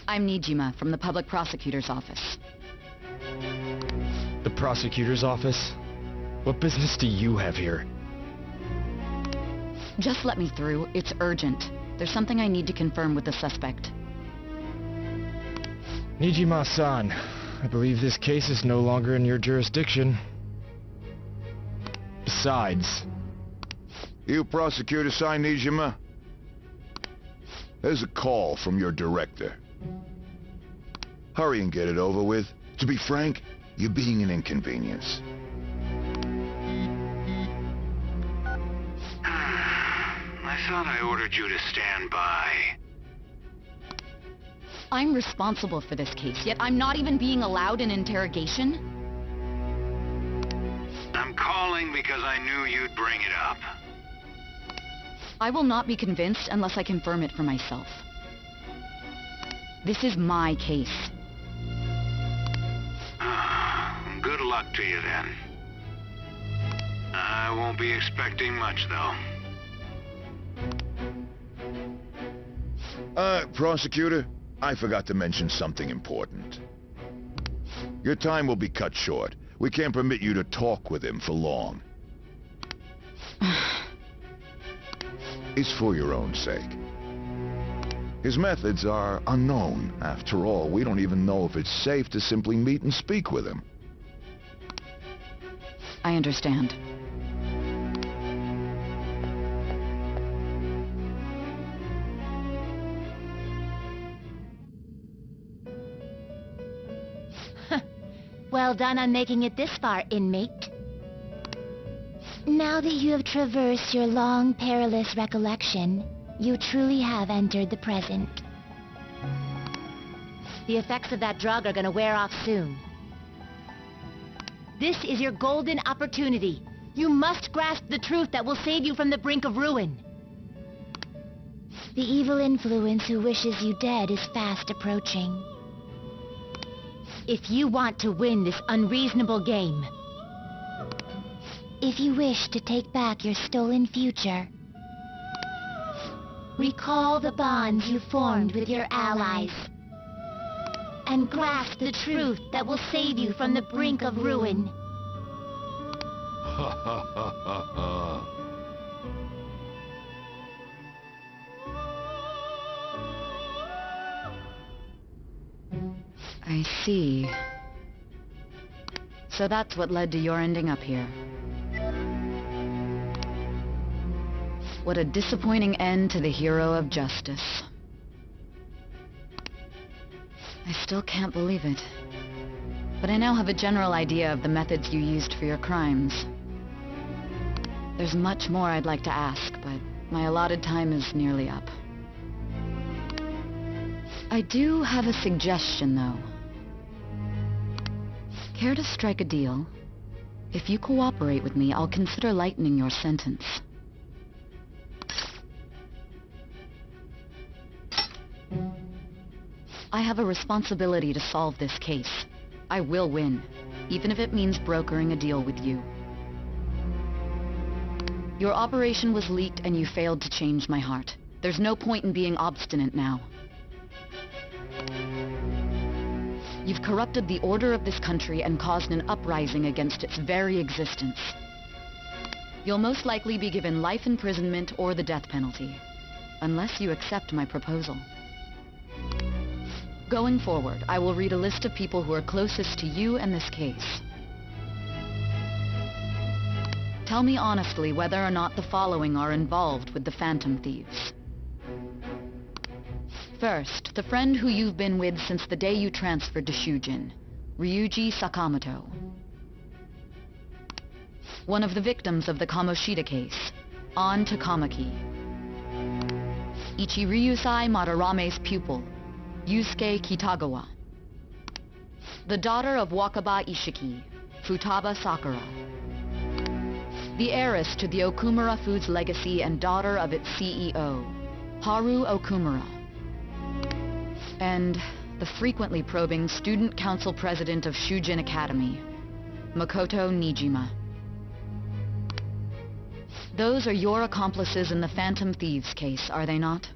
I'm Nijima from the Public Prosecutor's Office. The Prosecutor's Office? What business do you have here? Just let me through. It's urgent. There's something I need to confirm with the suspect. Nijima-san, I believe this case is no longer in your jurisdiction. Besides... You Prosecutor Sai Nijima? There's a call from your director. Hurry and get it over with. To be frank, you're being an inconvenience. I thought I ordered you to stand by. I'm responsible for this case, yet I'm not even being allowed an interrogation? I'm calling because I knew you'd bring it up. I will not be convinced unless I confirm it for myself. This is my case. Good luck to you then. I won't be expecting much, though. Prosecutor, I forgot to mention something important. Your time will be cut short. We can't permit you to talk with him for long. It's for your own sake. His methods are unknown. After all, we don't even know if it's safe to simply meet and speak with him. I understand. Well done on making it this far, inmate. Now that you have traversed your long, perilous recollection, you truly have entered the present. The effects of that drug are gonna wear off soon. This is your golden opportunity. You must grasp the truth that will save you from the brink of ruin. The evil influence who wishes you dead is fast approaching. If you want to win this unreasonable game, if you wish to take back your stolen future, recall the bonds you formed with your allies, and grasp the truth that will save you from the brink of ruin. I see. So that's what led to your ending up here. What a disappointing end to the hero of justice. I still can't believe it. But I now have a general idea of the methods you used for your crimes. There's much more I'd like to ask, but my allotted time is nearly up. I do have a suggestion, though. Care to strike a deal? If you cooperate with me, I'll consider lightening your sentence. I have a responsibility to solve this case. I will win, even if it means brokering a deal with you. Your operation was leaked and you failed to change my heart. There's no point in being obstinate now. You've corrupted the order of this country and caused an uprising against its very existence. You'll most likely be given life imprisonment or the death penalty, unless you accept my proposal. Going forward, I will read a list of people who are closest to you and this case. Tell me honestly whether or not the following are involved with the Phantom Thieves. First, the friend who you've been with since the day you transferred to Shujin, Ryuji Sakamoto. One of the victims of the Kamoshida case, An Takamaki. Ichiryusai Madarame's pupil, Yusuke Kitagawa. The daughter of Wakaba Ishiki, Futaba Sakura. The heiress to the Okumura Foods legacy and daughter of its CEO, Haru Okumura. And the frequently probing student council president of Shujin Academy, Makoto Nijima. Those are your accomplices in the Phantom Thieves case, are they not?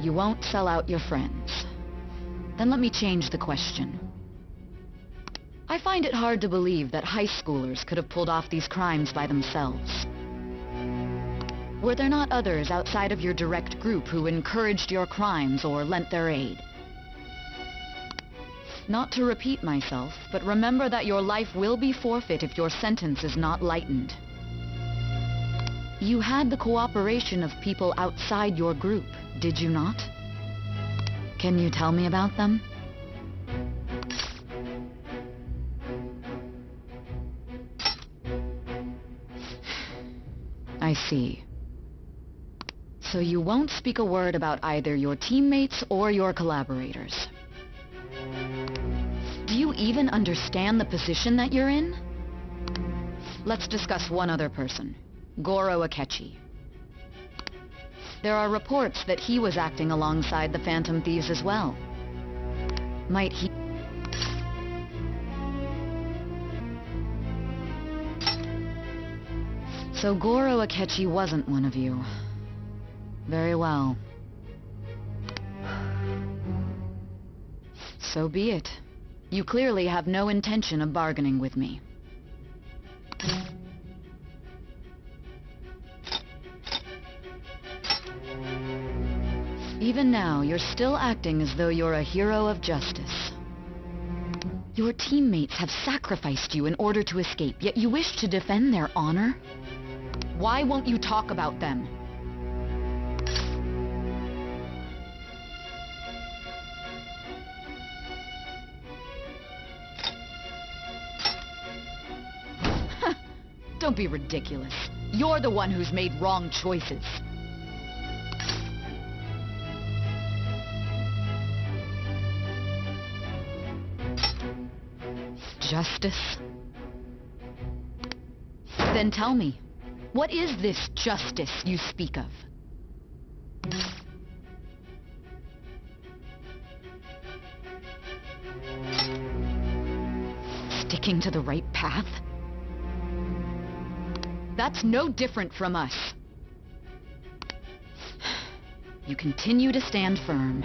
You won't sell out your friends. Then let me change the question. I find it hard to believe that high schoolers could have pulled off these crimes by themselves. Were there not others outside of your direct group who encouraged your crimes or lent their aid? Not to repeat myself, but remember that your life will be forfeit if your sentence is not lightened. You had the cooperation of people outside your group, did you not? Can you tell me about them? I see. So you won't speak a word about either your teammates or your collaborators. Do you even understand the position that you're in? Let's discuss one other person, Goro Akechi. There are reports that he was acting alongside the Phantom Thieves as well. Might he... So Goro Akechi wasn't one of you. Very well. So be it. You clearly have no intention of bargaining with me. Even now, you're still acting as though you're a hero of justice. Your teammates have sacrificed you in order to escape, yet you wish to defend their honor? Why won't you talk about them? Don't be ridiculous. You're the one who's made wrong choices. Justice? Then tell me, what is this justice you speak of? Sticking to the right path? That's no different from us. You continue to stand firm.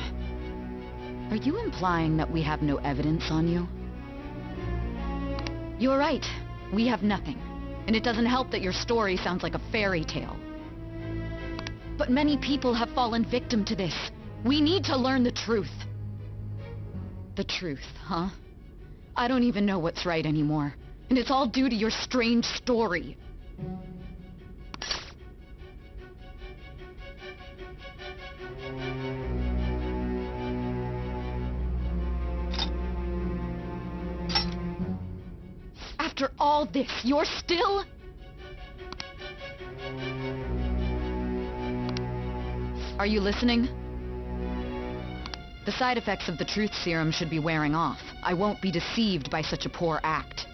Are you implying that we have no evidence on you? You're right. We have nothing. And it doesn't help that your story sounds like a fairy tale. But many people have fallen victim to this. We need to learn the truth. The truth, huh? I don't even know what's right anymore. And it's all due to your strange story. After all this, you're still... Are you listening? The side effects of the truth serum should be wearing off. I won't be deceived by such a poor act.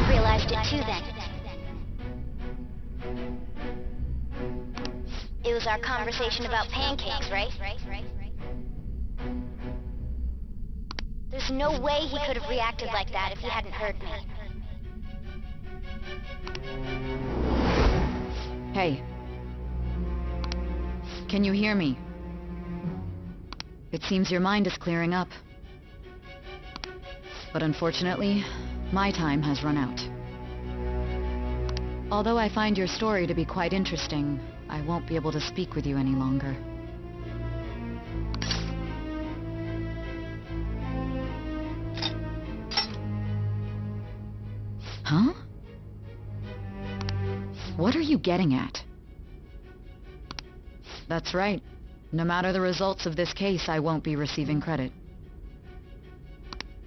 Realized it too then. It was our conversation about pancakes, right? There's no way he could have reacted like that if he hadn't heard me. Hey. Can you hear me? It seems your mind is clearing up. But unfortunately, my time has run out. Although I find your story to be quite interesting, I won't be able to speak with you any longer. Huh? What are you getting at? That's right. No matter the results of this case, I won't be receiving credit.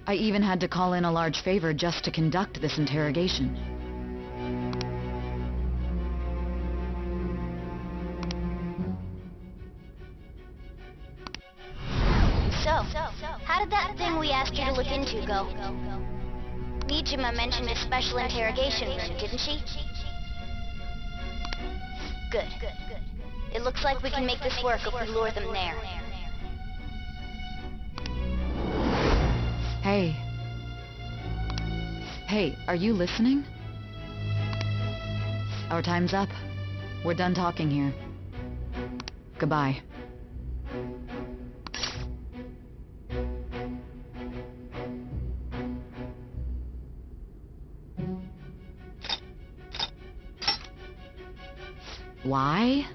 I even had to call in a large favor just to conduct this interrogation. So, how did that thing we asked you to look into go? Nijima mentioned a special interrogation room, didn't she? Good. It looks like we can make this work if we lure them there. Hey. Hey, are you listening? Our time's up. We're done talking here. Goodbye. Why?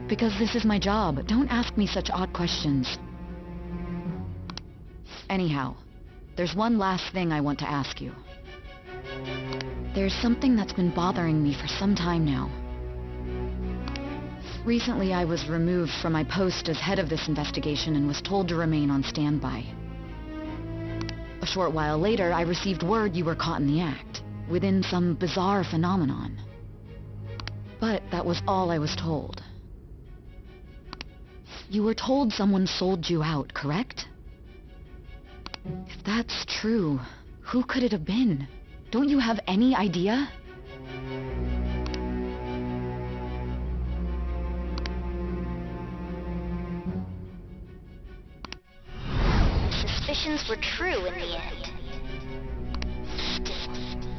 Because this is my job. Don't ask me such odd questions. Anyhow, there's one last thing I want to ask you. There's something that's been bothering me for some time now. Recently, I was removed from my post as head of this investigation and was told to remain on standby. A short while later, I received word you were caught in the act, within some bizarre phenomenon. But that was all I was told. You were told someone sold you out, correct? If that's true, who could it have been? Don't you have any idea? Suspicions were true in the end. Still,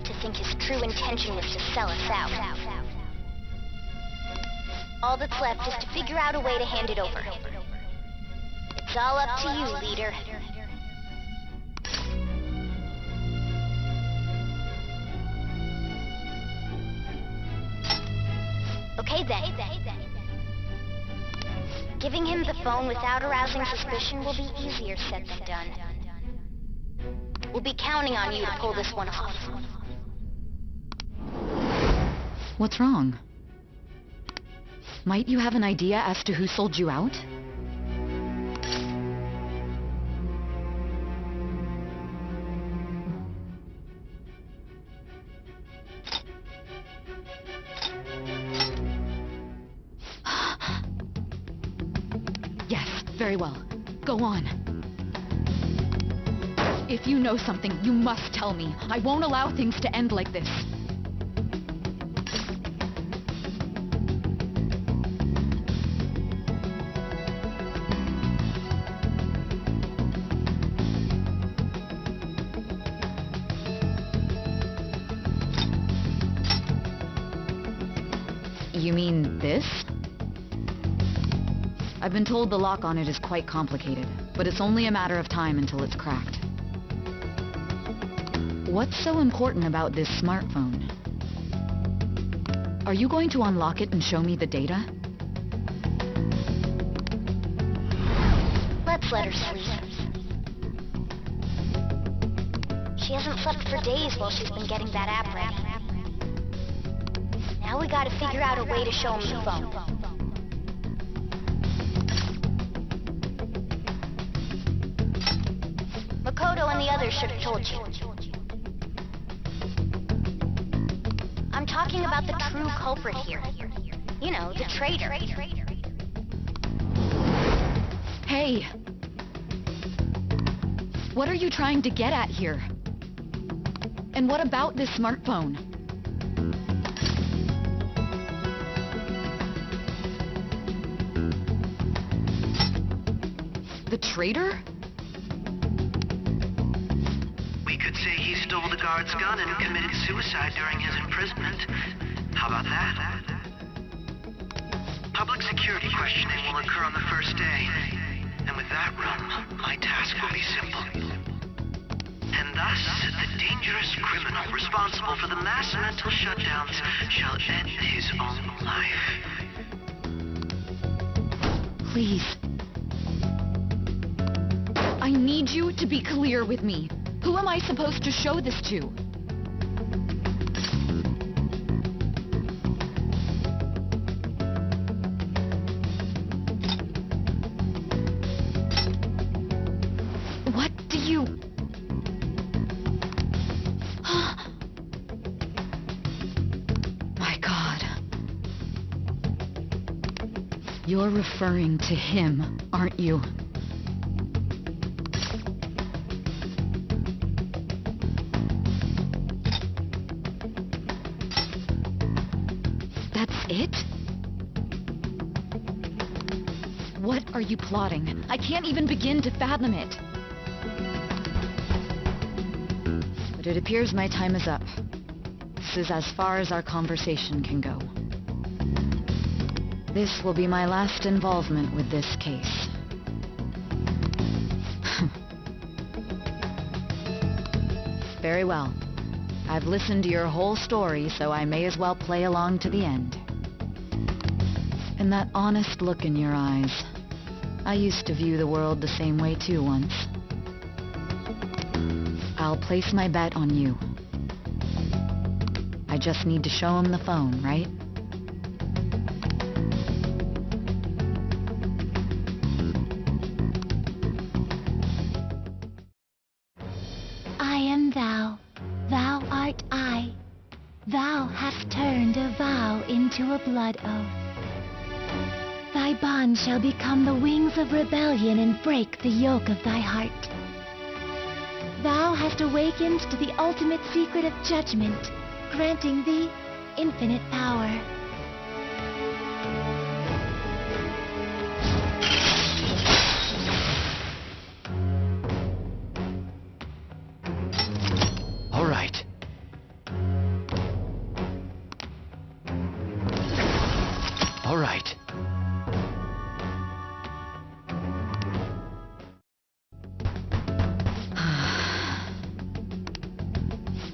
to think his true intention was to sell us out. All that's left is to figure out a way to hand it over. It's all up to you, leader. Okay then. Giving him the phone without arousing suspicion will be easier said than done. We'll be counting on you to pull this one off. What's wrong? Might you have an idea as to who sold you out? Yes, very well. Go on. If you know something, you must tell me. I won't allow things to end like this. You mean this? I've been told the lock on it is quite complicated, but it's only a matter of time until it's cracked. What's so important about this smartphone? Are you going to unlock it and show me the data? Let's let her sleep. She hasn't slept for days while she's been getting that app ready. Now we gotta figure out a way to show him the phone. Makoto and the others should have told you. I'm talking about the true culprit here. You know, the traitor. Hey! What are you trying to get at here? And what about this smartphone? The traitor? We could say he stole the guard's gun and committed suicide during his imprisonment. How about that? Public security questioning will occur on the first day. And with that run, my task will be simple. And thus, the dangerous criminal responsible for the mass mental shutdowns shall end his own life. Please. I need you to be clear with me. Who am I supposed to show this to? What do you... My God. You're referring to him, aren't you? It? What are you plotting? I can't even begin to fathom it. But it appears my time is up. This is as far as our conversation can go. This will be my last involvement with this case. Very well. I've listened to your whole story, so I may as well play along to the end. And that honest look in your eyes. I used to view the world the same way too once. I'll place my bet on you. I just need to show him the phone, right? I am thou, thou art I. Thou hast turned a vow into a blood oath. Thy bond shall become the wings of rebellion and break the yoke of thy heart. Thou hast awakened to the ultimate secret of judgment, granting thee infinite power. All right. All right.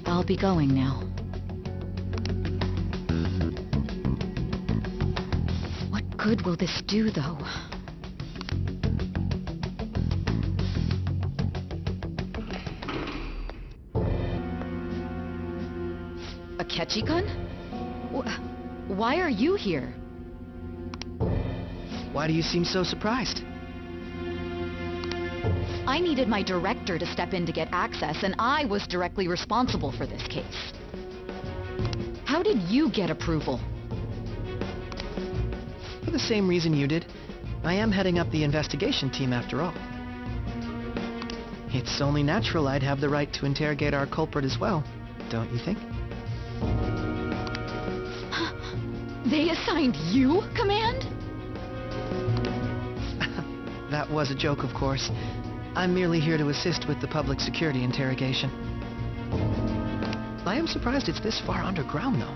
I'll be going now. What good will this do, though? Akechi-kun? Why are you here? Why do you seem so surprised? I needed my director to step in to get access, and I was directly responsible for this case. How did you get approval? For the same reason you did. I am heading up the investigation team after all. It's only natural I'd have the right to interrogate our culprit as well, don't you think? They assigned you command? That was a joke, of course. I'm merely here to assist with the public security interrogation. I am surprised it's this far underground, though.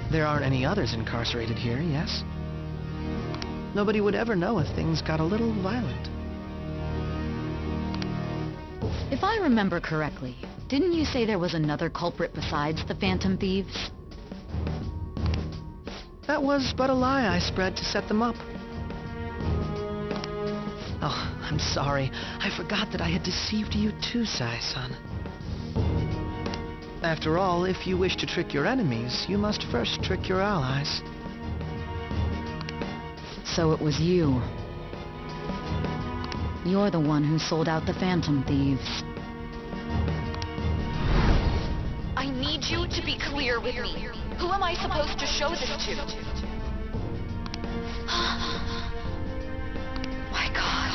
There aren't any others incarcerated here, yes? Nobody would ever know if things got a little violent. If I remember correctly, didn't you say there was another culprit besides the Phantom Thieves? That was but a lie I spread to set them up. Oh, I'm sorry. I forgot that I had deceived you too, Sai-san. After all, if you wish to trick your enemies, you must first trick your allies. So it was you. You're the one who sold out the Phantom Thieves. I need you to be clear with me. Who am I supposed to show this to? My God.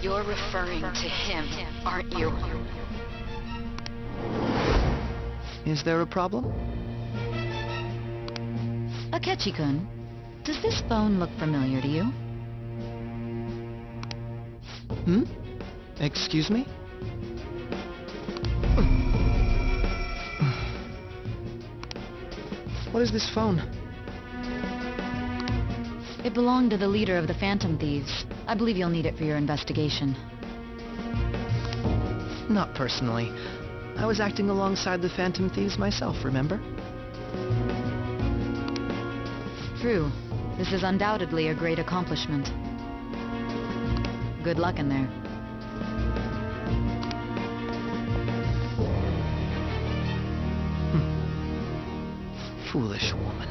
You're referring to him, aren't you? Is there a problem? Akechi-kun, does this phone look familiar to you? Excuse me? What is this phone? It belonged to the leader of the Phantom Thieves. I believe you'll need it for your investigation. Not personally. I was acting alongside the Phantom Thieves myself, remember? True. This is undoubtedly a great accomplishment. Good luck in there. Foolish woman.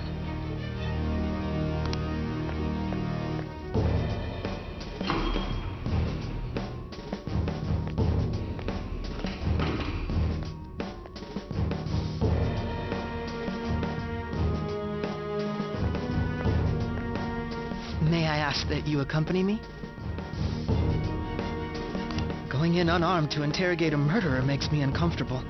May I ask that you accompany me? Going in unarmed to interrogate a murderer makes me uncomfortable.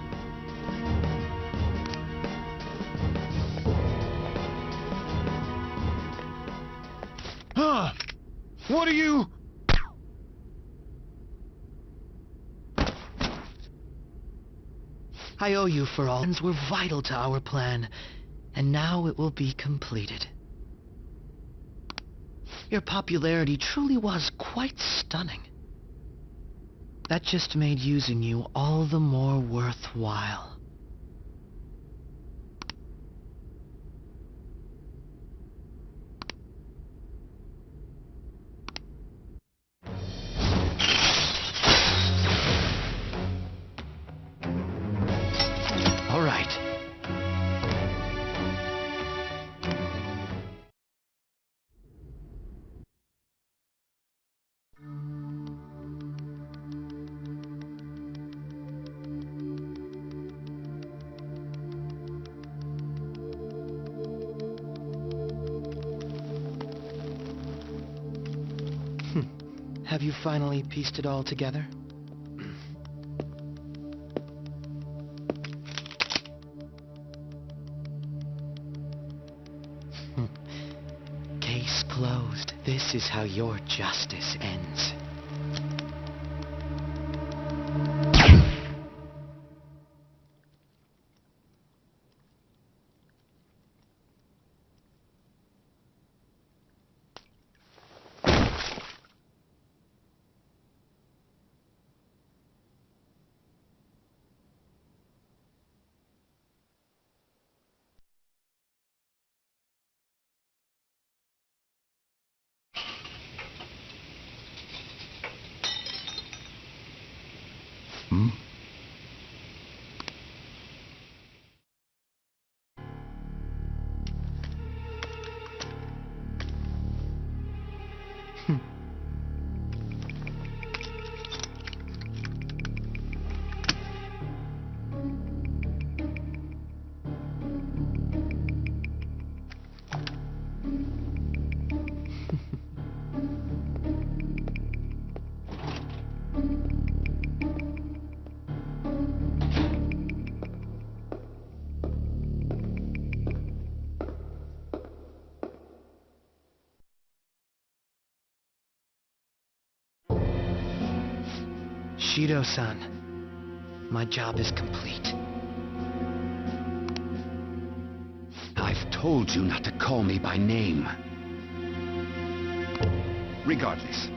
What are you... I owe you for all. Were vital to our plan, and now it will be completed. Your popularity truly was quite stunning. That just made using you all the more worthwhile. All right. Have you finally pieced it all together? Case closed. This is how your justice ends. Hmm? Shido-san, my job is complete. I've told you not to call me by name. Regardless,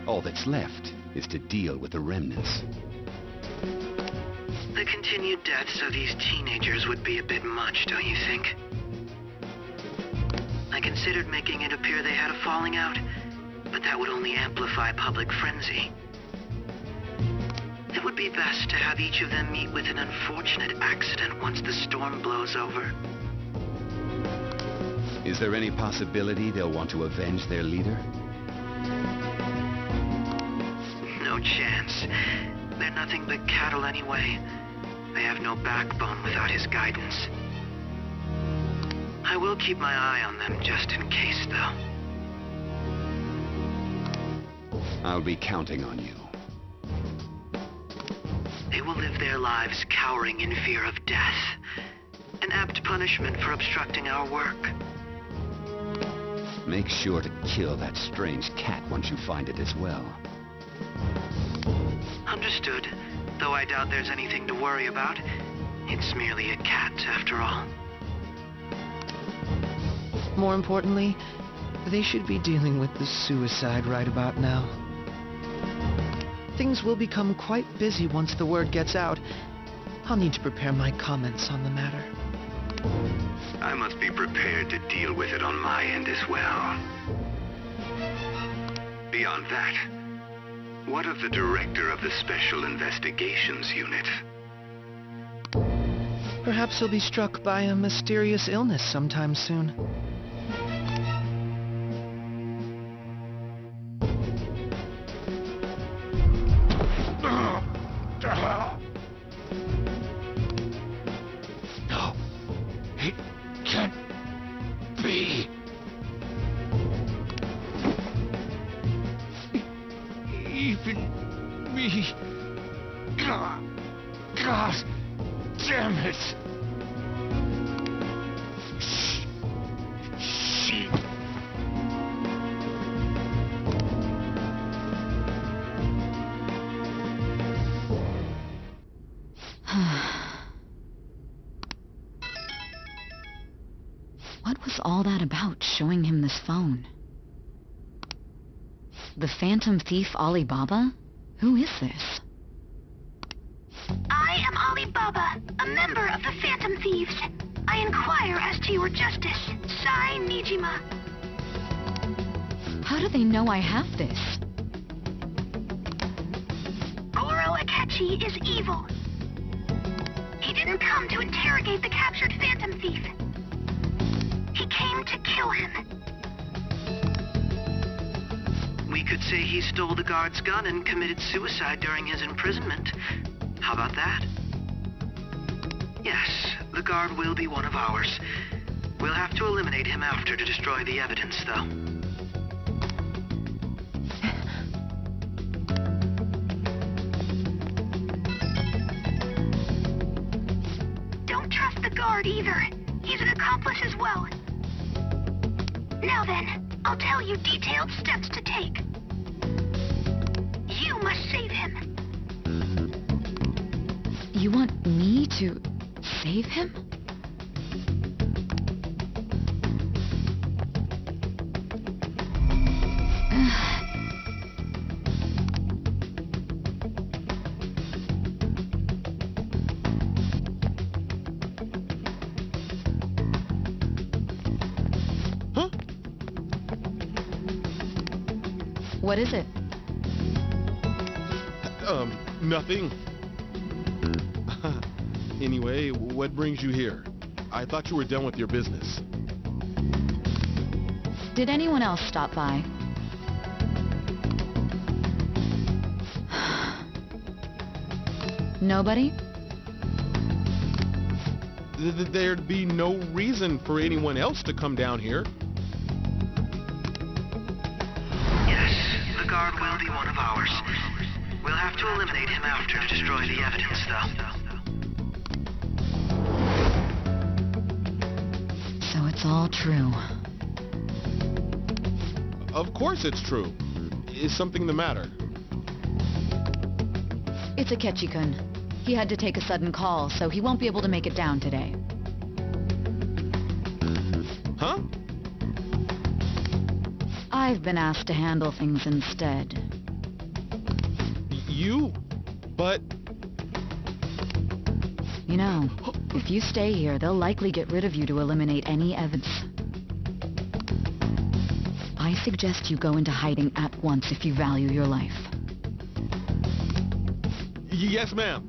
all that's left is to deal with the remnants. The continued deaths of these teenagers would be a bit much, don't you think? I considered making it appear they had a falling out, but that would only amplify public frenzy. It would be best to have each of them meet with an unfortunate accident once the storm blows over. Is there any possibility they'll want to avenge their leader? No chance. They're nothing but cattle anyway. They have no backbone without his guidance. I will keep my eye on them just in case, though. I'll be counting on you. They will live their lives cowering in fear of death. An apt punishment for obstructing our work. Make sure to kill that strange cat once you find it as well. Understood. Though I doubt there's anything to worry about. It's merely a cat, after all. More importantly, they should be dealing with the suicide right about now. Things will become quite busy once the word gets out. I'll need to prepare my comments on the matter. I must be prepared to deal with it on my end as well. Beyond that, what of the director of the Special Investigations Unit? Perhaps he'll be struck by a mysterious illness sometime soon. No, it can't be. Even me. God damn it. Shit. was all that about, showing him this phone? The phantom thief Alibaba? Who is this? I am Alibaba, a member of the Phantom Thieves. I inquire as to your justice, Sai Nijima. How do they know I have this? Goro Akechi is evil. He didn't come to interrogate the captured Phantom Thief. He came to kill him. We could say he stole the guard's gun and committed suicide during his imprisonment. How about that? Yes, the guard will be one of ours. We'll have to eliminate him after to destroy the evidence, though. Don't trust the guard either. He's an accomplice as well. Now then, I'll tell you detailed steps to take. You must save him. You want me to save him? Huh? What is it? Nothing. Anyway, what brings you here? I thought you were done with your business. Did anyone else stop by? Nobody? There'd be no reason for anyone else to come down here. Yes, the guard will be one of ours. We'll have to eliminate him after to destroy the evidence, though. So it's all true. Of course it's true. Is something the matter? It's Akechi-kun. He had to take a sudden call, so he won't be able to make it down today. Huh? I've been asked to handle things instead. You? But... You know, if you stay here, they'll likely get rid of you to eliminate any evidence. I suggest you go into hiding at once if you value your life. Yes, ma'am.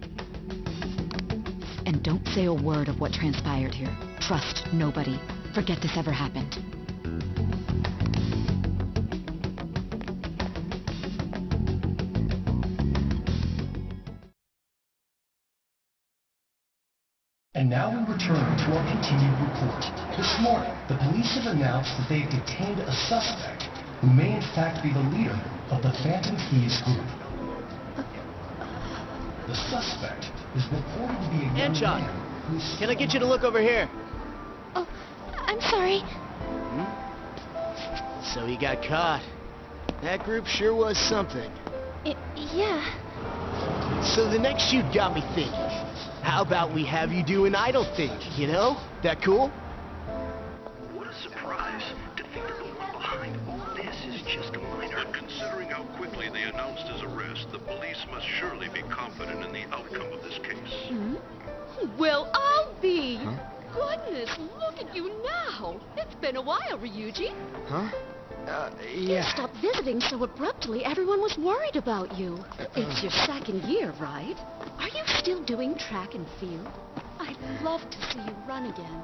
And don't say a word of what transpired here. Trust nobody. Forget this ever happened. And now we return to our continued report. This morning, the police have announced that they have detained a suspect who may in fact be the leader of the Phantom Thieves group. The suspect is reported to be a young Anchon, man who's... can I get you to look over here? Oh, I'm sorry. So he got caught. That group sure was something. Yeah. So the next shoot got me thinking. How about we have you do an idol thing, you know? That cool? What a surprise to think that the one behind all this is just a minor. But considering how quickly they announced his arrest, the police must surely be confident in the outcome of this case. Well, I'll be. Goodness, look at you now. It's been a while, Ryuji. Huh? You stopped visiting so abruptly, everyone was worried about you. It's your second year, right? Are you still doing track and field? I'd love to see you run again.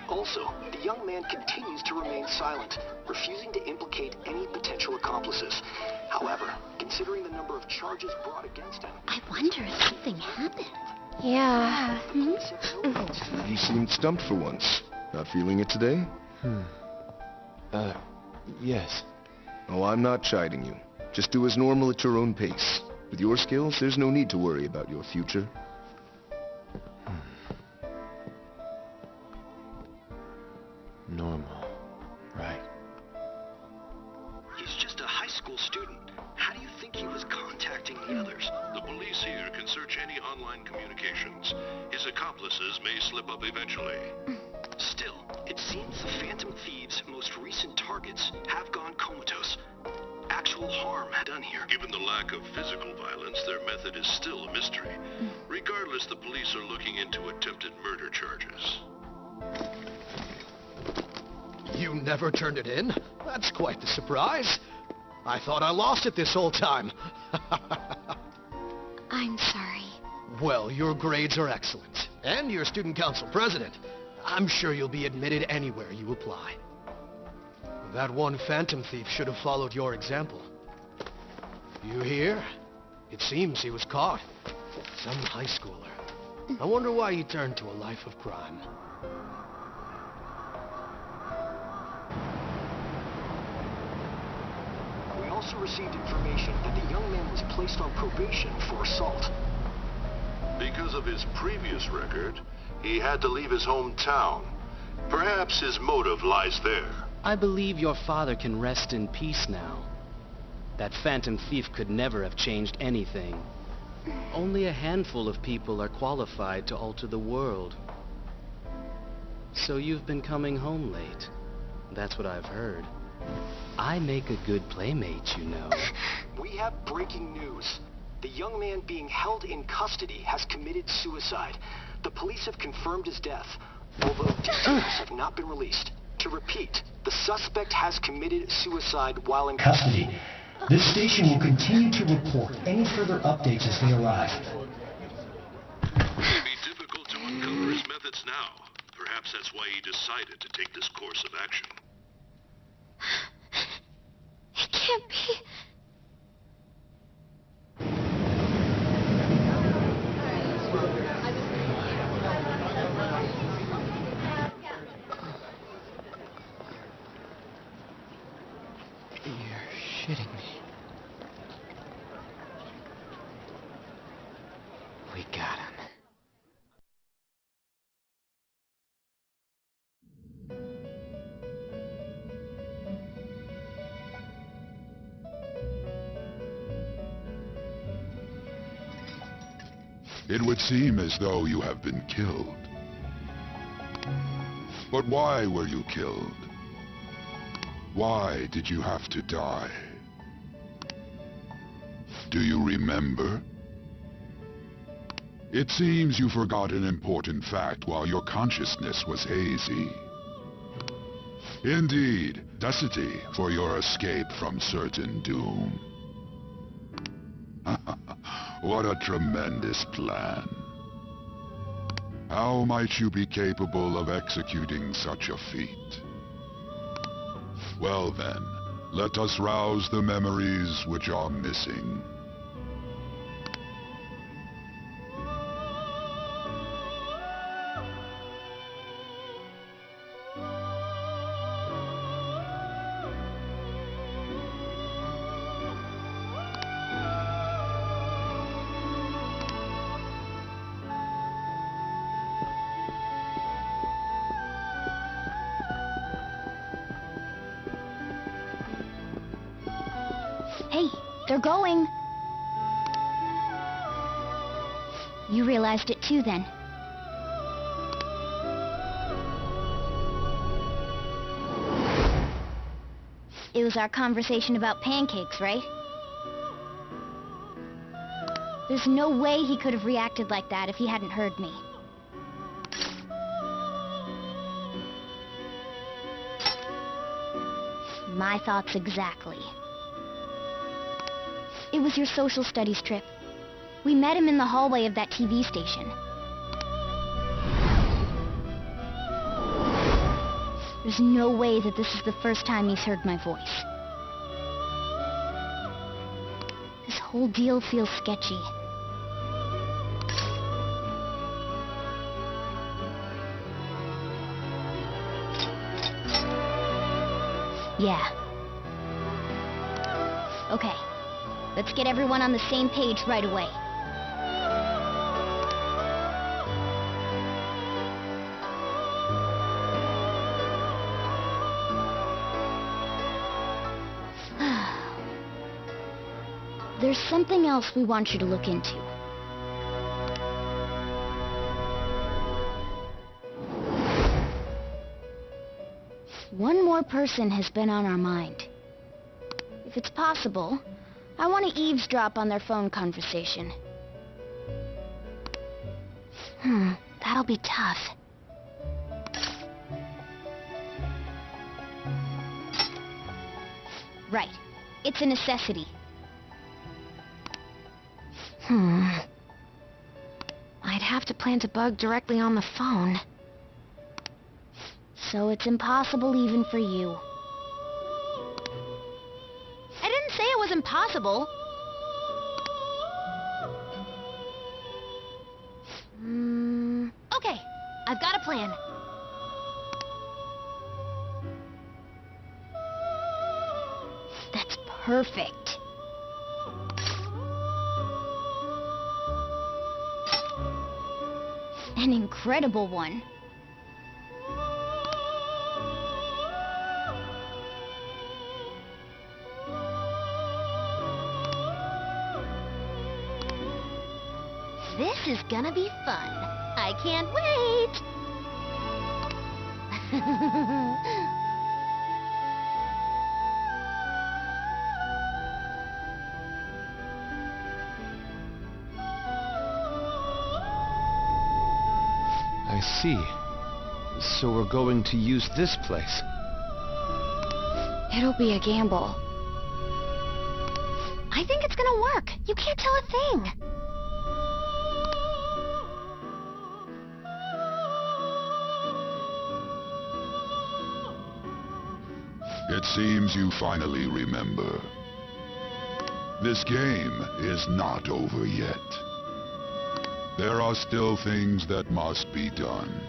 Also, the young man continues to remain silent, refusing to implicate any potential accomplices. However, considering the number of charges brought against him... I wonder if something happened. Yeah. You seemed stumped for once. Not feeling it today? Yes. Oh, I'm not chiding you. Just do as normal at your own pace. With your skills, there's no need to worry about your future. Normal. Right. He's just a high school student. How do you think he was contacting the others? The police here can search any online communications. His accomplices may slip up eventually. method is still a mystery. Regardless, the police are looking into attempted murder charges. You never turned it in? That's quite the surprise. I thought I lost it this whole time. I'm sorry. Well, your grades are excellent. And you're student council president. I'm sure you'll be admitted anywhere you apply. That one phantom thief should have followed your example. You hear? It seems he was caught. Some high schooler. I wonder why he turned to a life of crime. We also received information that the young man was placed on probation for assault. Because of his previous record, he had to leave his hometown. Perhaps his motive lies there. I believe your father can rest in peace now. That phantom thief could never have changed anything. Only a handful of people are qualified to alter the world. So you've been coming home late. That's what I've heard. I make a good playmate, you know. We have breaking news. The young man being held in custody has committed suicide. The police have confirmed his death, although details have not been released. To repeat, the suspect has committed suicide while in custody. This station will continue to report any further updates as they arrive. It may be difficult to uncover his methods now. Perhaps that's why he decided to take this course of action. It can't be. You're shitting me. We got him. It would seem as though you have been killed. But why were you killed? Why did you have to die? Do you remember? It seems you forgot an important fact while your consciousness was hazy. Indeed, necessity for your escape from certain doom. What a tremendous plan. How might you be capable of executing such a feat? Well then, let us rouse the memories which are missing. Hey, they're going. You realized it too, then. It was our conversation about pancakes, right? There's no way he could have reacted like that if he hadn't heard me. My thoughts exactly. It was your social studies trip. We met him in the hallway of that TV station. There's no way that this is the first time he's heard my voice. This whole deal feels sketchy. Yeah. Okay. Let's get everyone on the same page right away. There's something else we want you to look into. One more person has been on our mind. If it's possible, I want to eavesdrop on their phone conversation. That'll be tough. Right. It's a necessity. I'd have to plant a bug directly on the phone. So it's impossible even for you. I didn't say it was impossible. Okay, I've got a plan. That's perfect. An incredible one. This is gonna be fun. I can't wait! I see. So we're going to use this place. It'll be a gamble. I think it's gonna work. You can't tell a thing. It seems you finally remember. This game is not over yet. There are still things that must be done.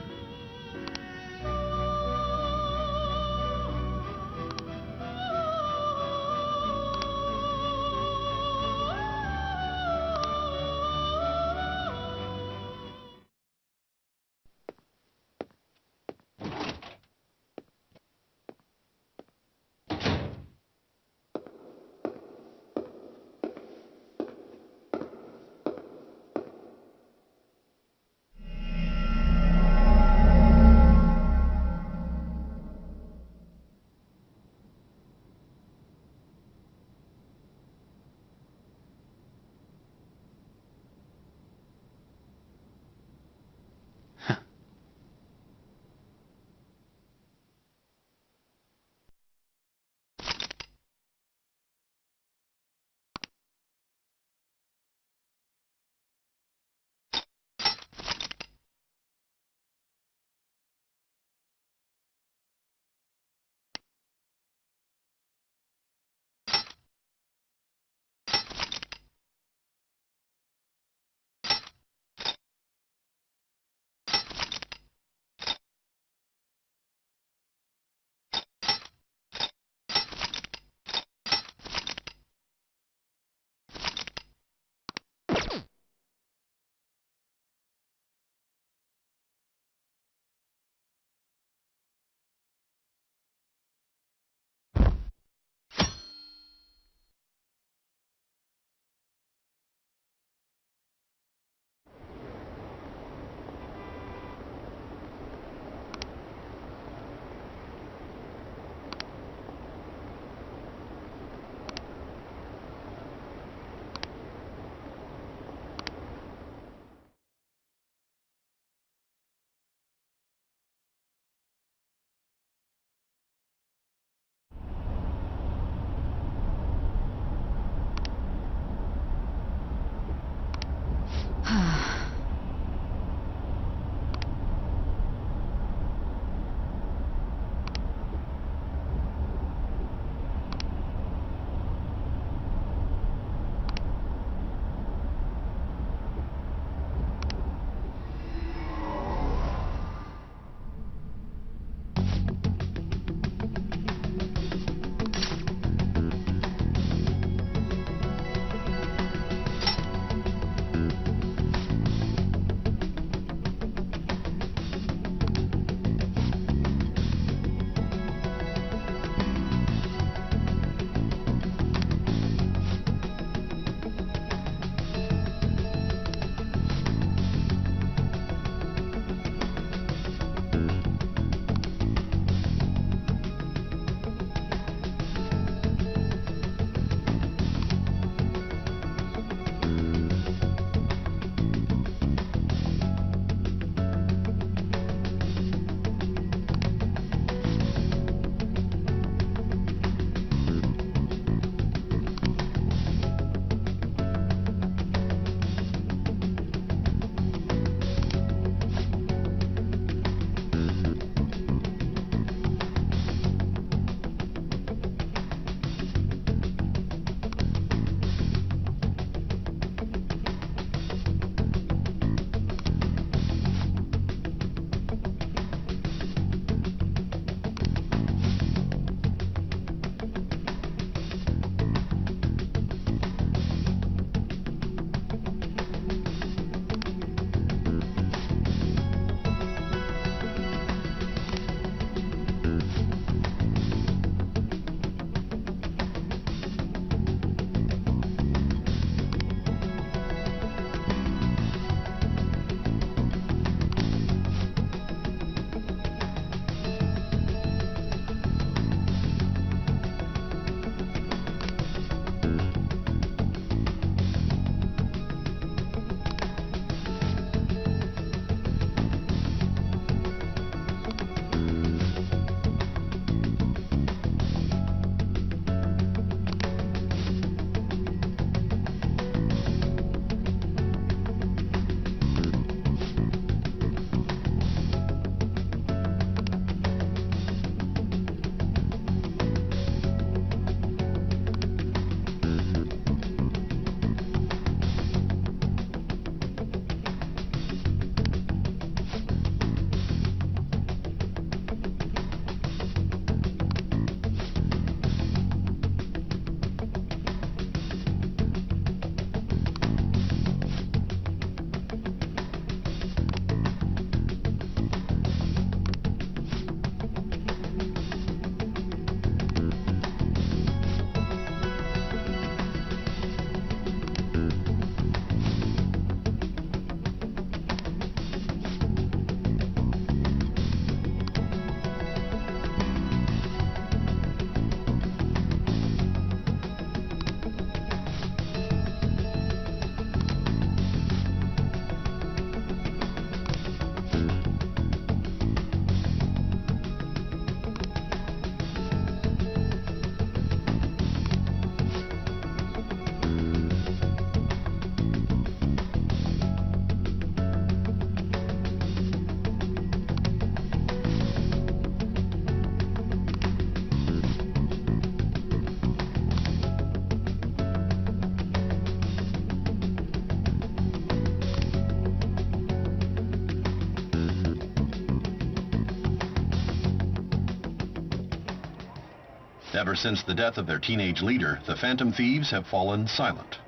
Ever since the death of their teenage leader, the Phantom Thieves have fallen silent.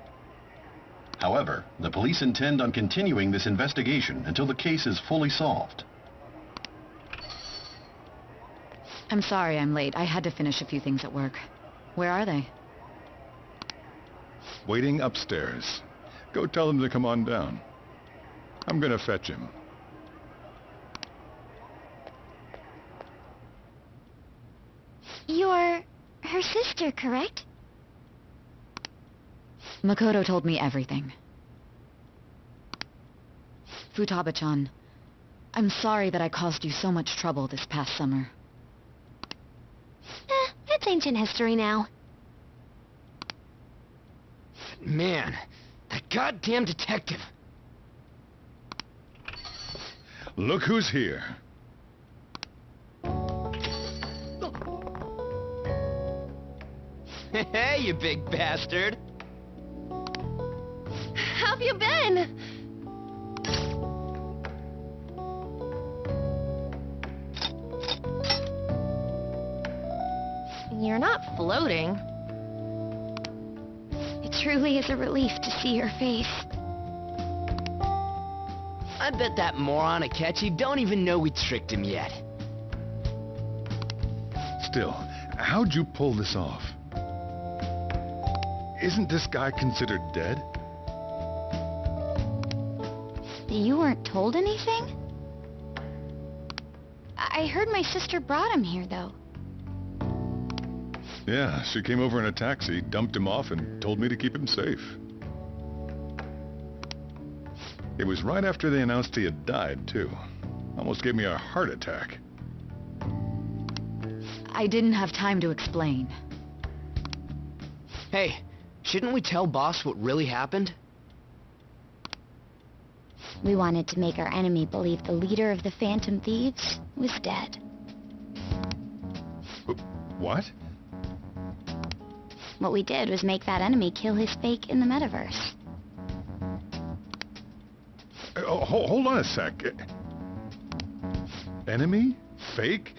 However, the police intend on continuing this investigation until the case is fully solved. I'm sorry I'm late. I had to finish a few things at work. Where are they? Waiting upstairs. Go tell them to come on down. I'm gonna fetch him. You're her sister, correct? Makoto told me everything. Futaba-chan, I'm sorry that I caused you so much trouble this past summer. It's ancient history now. Man, that goddamn detective. Look who's here. Hey, you big bastard. How've you been? You're not floating. It truly is a relief to see your face. I bet that moron Akechi don't even know we tricked him yet. Still, how'd you pull this off? Isn't this guy considered dead? You weren't told anything? I heard my sister brought him here, though. Yeah, she came over in a taxi, dumped him off, and told me to keep him safe. It was right after they announced he had died, too. Almost gave me a heart attack. I didn't have time to explain. Hey, shouldn't we tell boss what really happened? We wanted to make our enemy believe the leader of the Phantom Thieves was dead. What? What we did was make that enemy kill his fake in the metaverse. Hold on a sec. Enemy? Fake?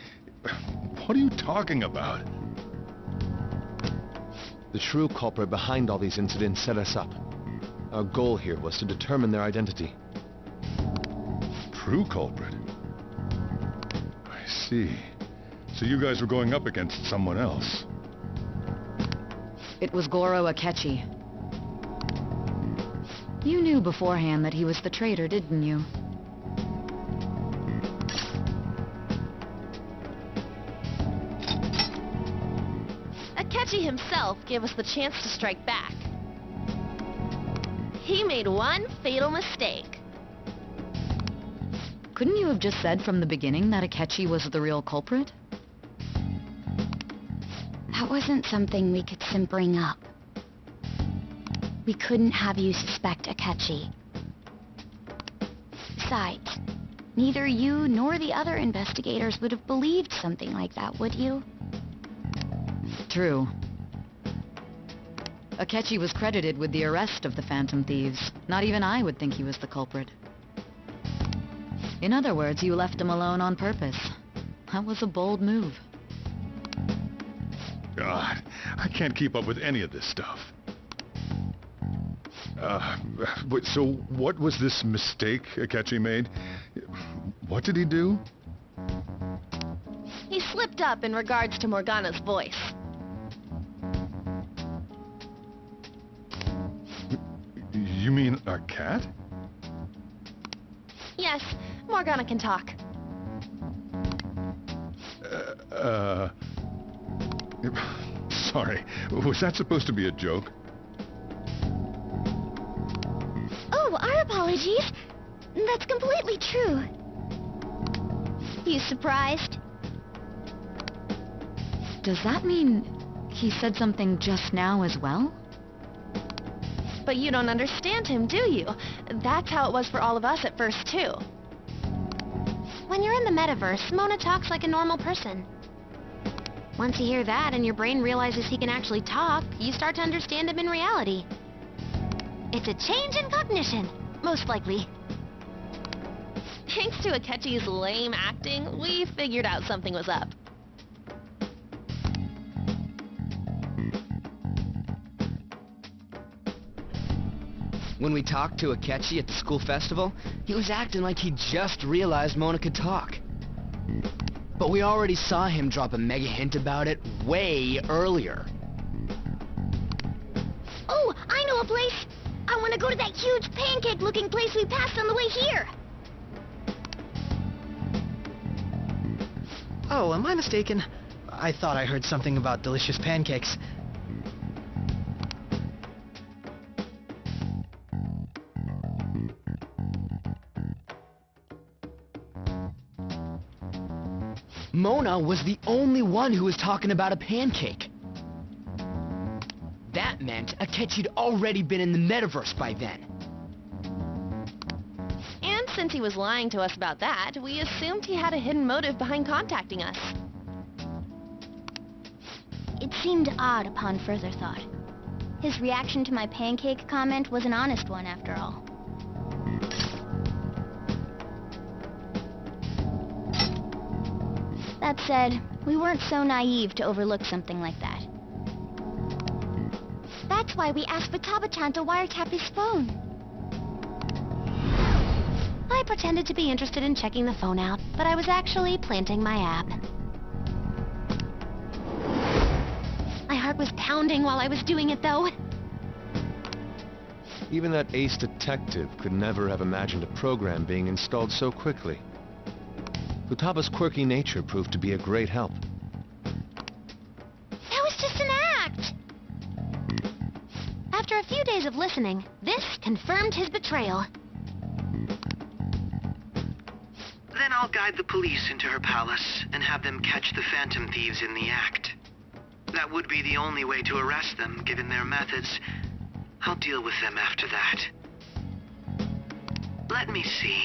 What are you talking about? The true culprit behind all these incidents set us up. Our goal here was to determine their identity. True culprit? I see. So you guys were going up against someone else. It was Goro Akechi. You knew beforehand that he was the traitor, didn't you? Akechi himself gave us the chance to strike back. He made one fatal mistake. Couldn't you have just said from the beginning that Akechi was the real culprit? That wasn't something we could bring up. We couldn't have you suspect Akechi. Besides, neither you nor the other investigators would have believed something like that, would you? True. Akechi was credited with the arrest of the Phantom Thieves. Not even I would think he was the culprit. In other words, you left him alone on purpose. That was a bold move. God, I can't keep up with any of this stuff. So what was this mistake Akechi made? What did he do? He slipped up in regards to Morgana's voice. You mean our cat? Yes, Morgana can talk. Sorry, was that supposed to be a joke? Oh, our apologies. That's completely true. You surprised? Does that mean he said something just now as well? But you don't understand him, do you? That's how it was for all of us at first, too. When you're in the metaverse, Mona talks like a normal person. Once you hear that and your brain realizes he can actually talk, you start to understand him in reality. It's a change in cognition, most likely. Thanks to Akechi's lame acting, we figured out something was up. When we talked to Akechi at the school festival, he was acting like he just realized Mona could talk. But we already saw him drop a mega hint about it way earlier. Oh, I know a place! I want to go to that huge pancake-looking place we passed on the way here! Oh, am I mistaken? I thought I heard something about delicious pancakes. Mona was the only one who was talking about a pancake. That meant Akechi'd already been in the metaverse by then. And since he was lying to us about that, we assumed he had a hidden motive behind contacting us. It seemed odd upon further thought. His reaction to my pancake comment was an honest one, after all. That said, we weren't so naive to overlook something like that. That's why we asked Futaba-chan to wiretap his phone. I pretended to be interested in checking the phone out, but I was actually planting my app. My heart was pounding while I was doing it, though. Even that ace detective could never have imagined a program being installed so quickly. Futaba's quirky nature proved to be a great help. That was just an act! After a few days of listening, this confirmed his betrayal. Then I'll guide the police into her palace and have them catch the Phantom Thieves in the act. That would be the only way to arrest them, given their methods. I'll deal with them after that. Let me see.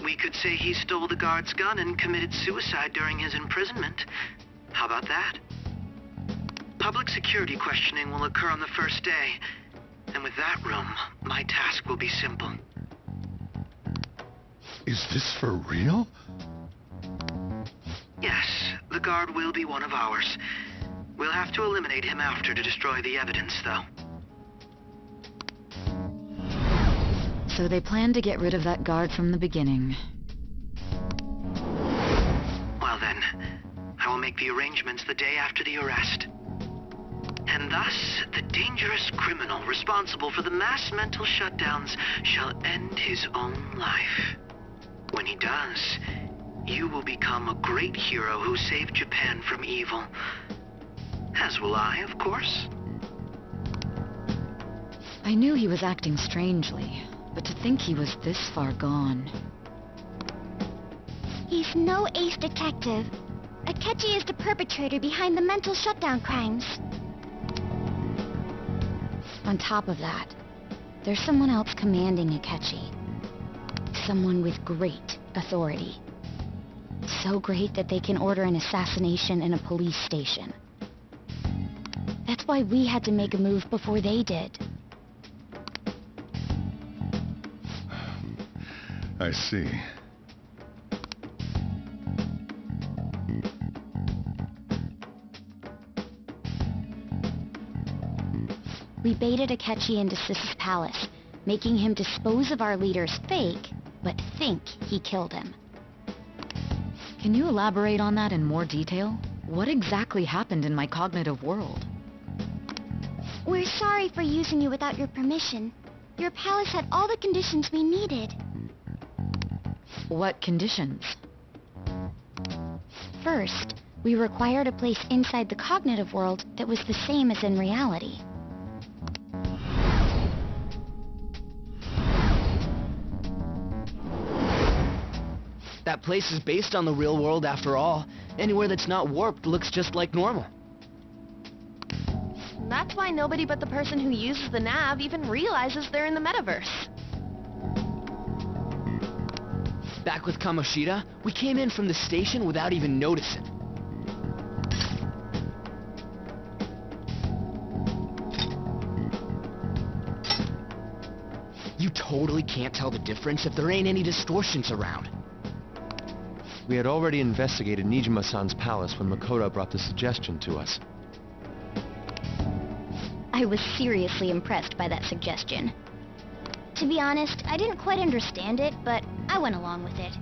We could say he stole the guard's gun and committed suicide during his imprisonment. How about that? Public security questioning will occur on the first day. And with that room, my task will be simple. Is this for real? Yes, the guard will be one of ours. We'll have to eliminate him after to destroy the evidence, though. So they planned to get rid of that guard from the beginning. Well then, I will make the arrangements the day after the arrest. And thus, the dangerous criminal responsible for the mass mental shutdowns shall end his own life. When he does, you will become a great hero who saved Japan from evil. As will I, of course. I knew he was acting strangely, but to think he was this far gone. He's no ace detective. Akechi is the perpetrator behind the mental shutdown crimes. On top of that, there's someone else commanding Akechi. Someone with great authority. So great that they can order an assassination in a police station. That's why we had to make a move before they did. I see. We baited Akechi into Sis's palace, making him dispose of our leader's fake, but think he killed him. Can you elaborate on that in more detail? What exactly happened in my cognitive world? We're sorry for using you without your permission. Your palace had all the conditions we needed. What conditions? First, we required a place inside the cognitive world that was the same as in reality. That place is based on the real world after all. Anywhere that's not warped looks just like normal. That's why nobody but the person who uses the nav even realizes they're in the metaverse. Back with Kamoshida, we came in from the station without even noticing. You totally can't tell the difference if there ain't any distortions around. We had already investigated Nijima-san's palace when Makoto brought the suggestion to us. I I was seriously impressed by that suggestion. To be honest, I didn't quite understand it, but I went along with it.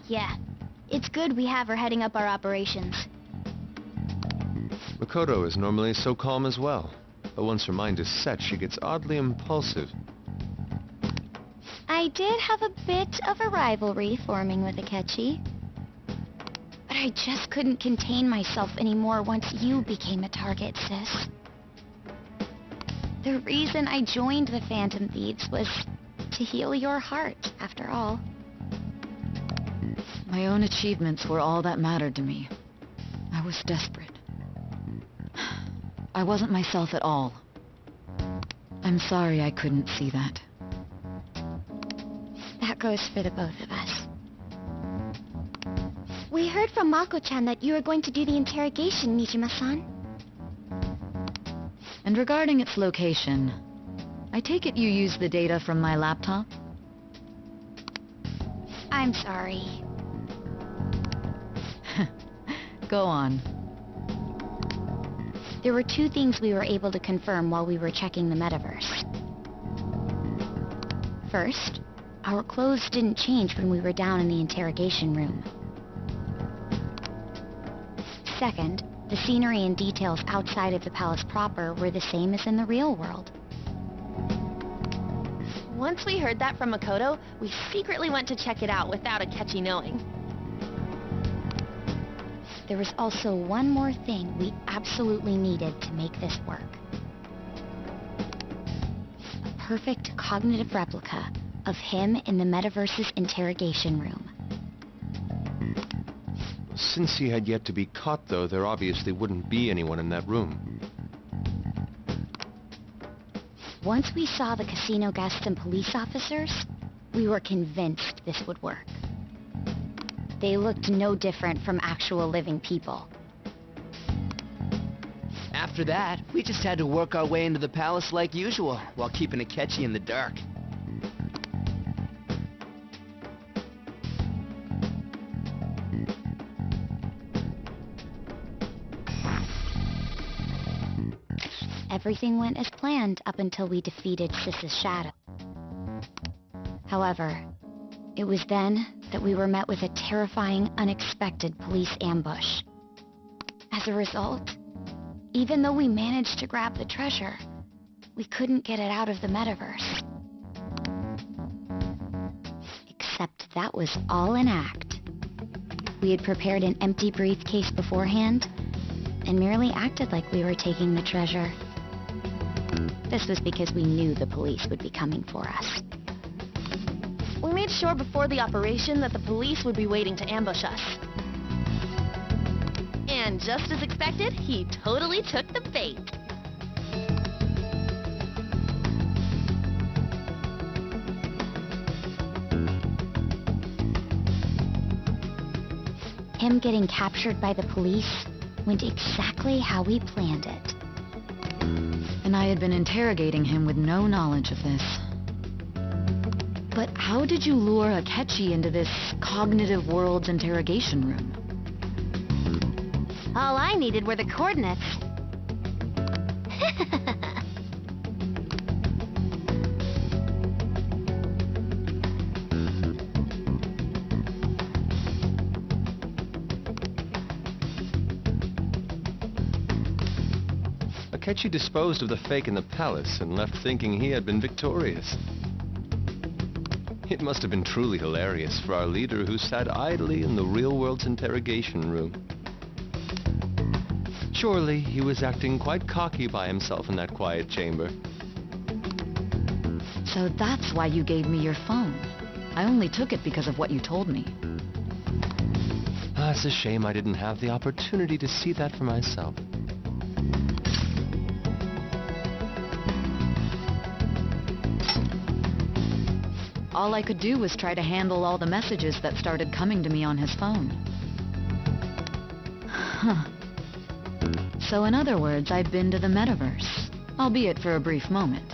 Yeah, it's good we have her heading up our operations. Makoto is normally so calm as well, but once her mind is set, she gets oddly impulsive. I did have a bit of a rivalry forming with Akechi. But I just couldn't contain myself anymore once you became a target, sis. The reason I joined the Phantom Thieves was to heal your heart, after all. My own achievements were all that mattered to me. I was desperate. I wasn't myself at all. I'm sorry I couldn't see that. That goes for the both of us. We heard from Mako-chan that you were going to do the interrogation, Nijima-san. And regarding its location, I take it you used the data from my laptop? I'm sorry. Go on. There were two things we were able to confirm while we were checking the metaverse. First, our clothes didn't change when we were down in the interrogation room. Second, the scenery and details outside of the palace proper were the same as in the real world. Once we heard that from Makoto, we secretly went to check it out without Akechi knowing. There was also one more thing we absolutely needed to make this work. A perfect cognitive replica of him in the metaverse's interrogation room. Since he had yet to be caught, though, there obviously wouldn't be anyone in that room. Once we saw the casino guests and police officers, we were convinced this would work. They looked no different from actual living people. After that, we just had to work our way into the palace like usual, while keeping Akechi in the dark. Everything went as planned up until we defeated Sis's shadow. However, it was then that we were met with a terrifying, unexpected police ambush. As a result, even though we managed to grab the treasure, we couldn't get it out of the metaverse. Except that was all an act. We had prepared an empty briefcase beforehand, and merely acted like we were taking the treasure. This was because we knew the police would be coming for us. We made sure before the operation that the police would be waiting to ambush us. And just as expected, he totally took the bait. Him getting captured by the police went exactly how we planned it. And I had been interrogating him with no knowledge of this. But how did you lure Akechi into this cognitive world's interrogation room? All I needed were the coordinates. Akechi disposed of the fake in the palace and left thinking he had been victorious. It must have been truly hilarious for our leader who sat idly in the real world's interrogation room. Surely he was acting quite cocky by himself in that quiet chamber. So that's why you gave me your phone. I only took it because of what you told me. It's a shame I didn't have the opportunity to see that for myself. All I could do was try to handle all the messages that started coming to me on his phone. Huh. So in other words, I'd been to the metaverse, albeit for a brief moment.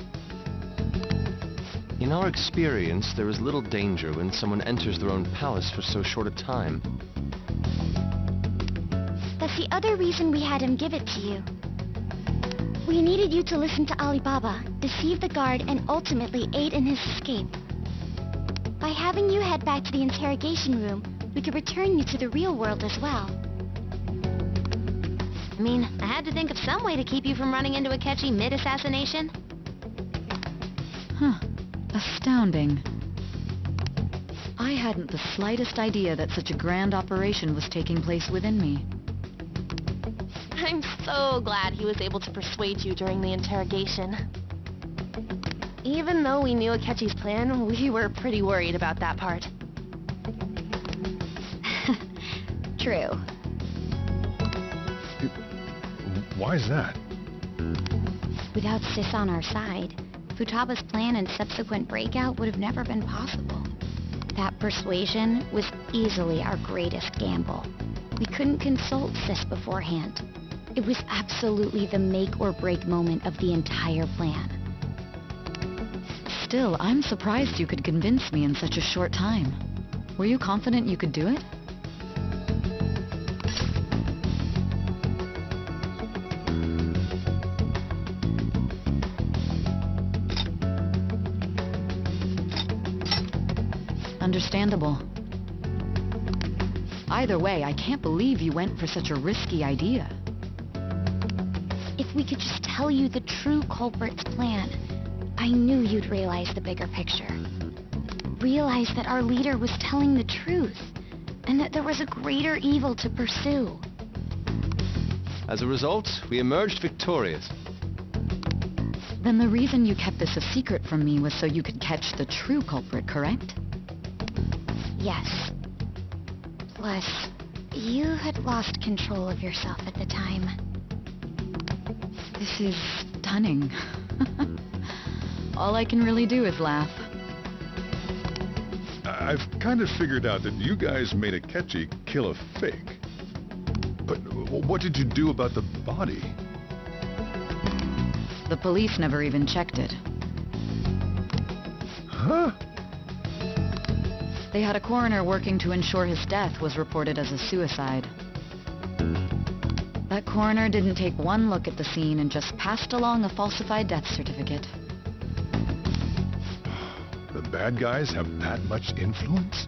In our experience, there is little danger when someone enters their own palace for so short a time. That's the other reason we had him give it to you. We needed you to listen to Alibaba, deceive the guard, and ultimately aid in his escape. By having you head back to the interrogation room, we could return you to the real world as well. I mean, I had to think of some way to keep you from running into Akechi mid-assassination. Huh. Astounding. I hadn't the slightest idea that such a grand operation was taking place within me. I'm so glad he was able to persuade you during the interrogation. Even though we knew Akechi's plan, we were pretty worried about that part. True. Why is that? Without Sis on our side, Futaba's plan and subsequent breakout would have never been possible. That persuasion was easily our greatest gamble. We couldn't consult Sis beforehand. It was absolutely the make-or-break moment of the entire plan. Still, I'm surprised you could convince me in such a short time. Were you confident you could do it? Understandable. Either way, I can't believe you went for such a risky idea. If we could just tell you the true culprit's plan, I knew you'd realize the bigger picture. Realize that our leader was telling the truth, and that there was a greater evil to pursue. As a result, we emerged victorious. Then the reason you kept this a secret from me was so you could catch the true culprit, correct? Yes. Plus, you had lost control of yourself at the time. This is stunning. All I can really do is laugh. I've kind of figured out that you guys made Akechi kill a fake. But what did you do about the body? The police never even checked it. Huh? They had a coroner working to ensure his death was reported as a suicide. That coroner didn't take one look at the scene and just passed along a falsified death certificate. The bad guys have that much influence?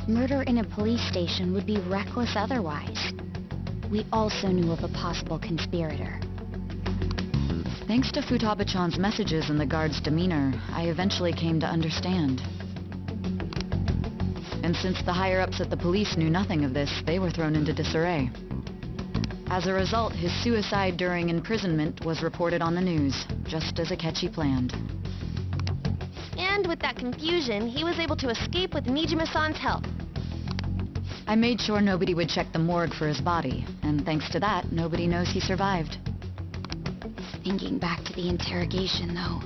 Murder in a police station would be reckless otherwise. We also knew of a possible conspirator. Thanks to Futaba-chan's messages and the guard's demeanor, I eventually came to understand. And since the higher-ups at the police knew nothing of this, they were thrown into disarray. As a result, his suicide during imprisonment was reported on the news, just as Akechi planned. And with that confusion, he was able to escape with Nijima-san's help. I made sure nobody would check the morgue for his body, and thanks to that, nobody knows he survived. Thinking back to the interrogation, though,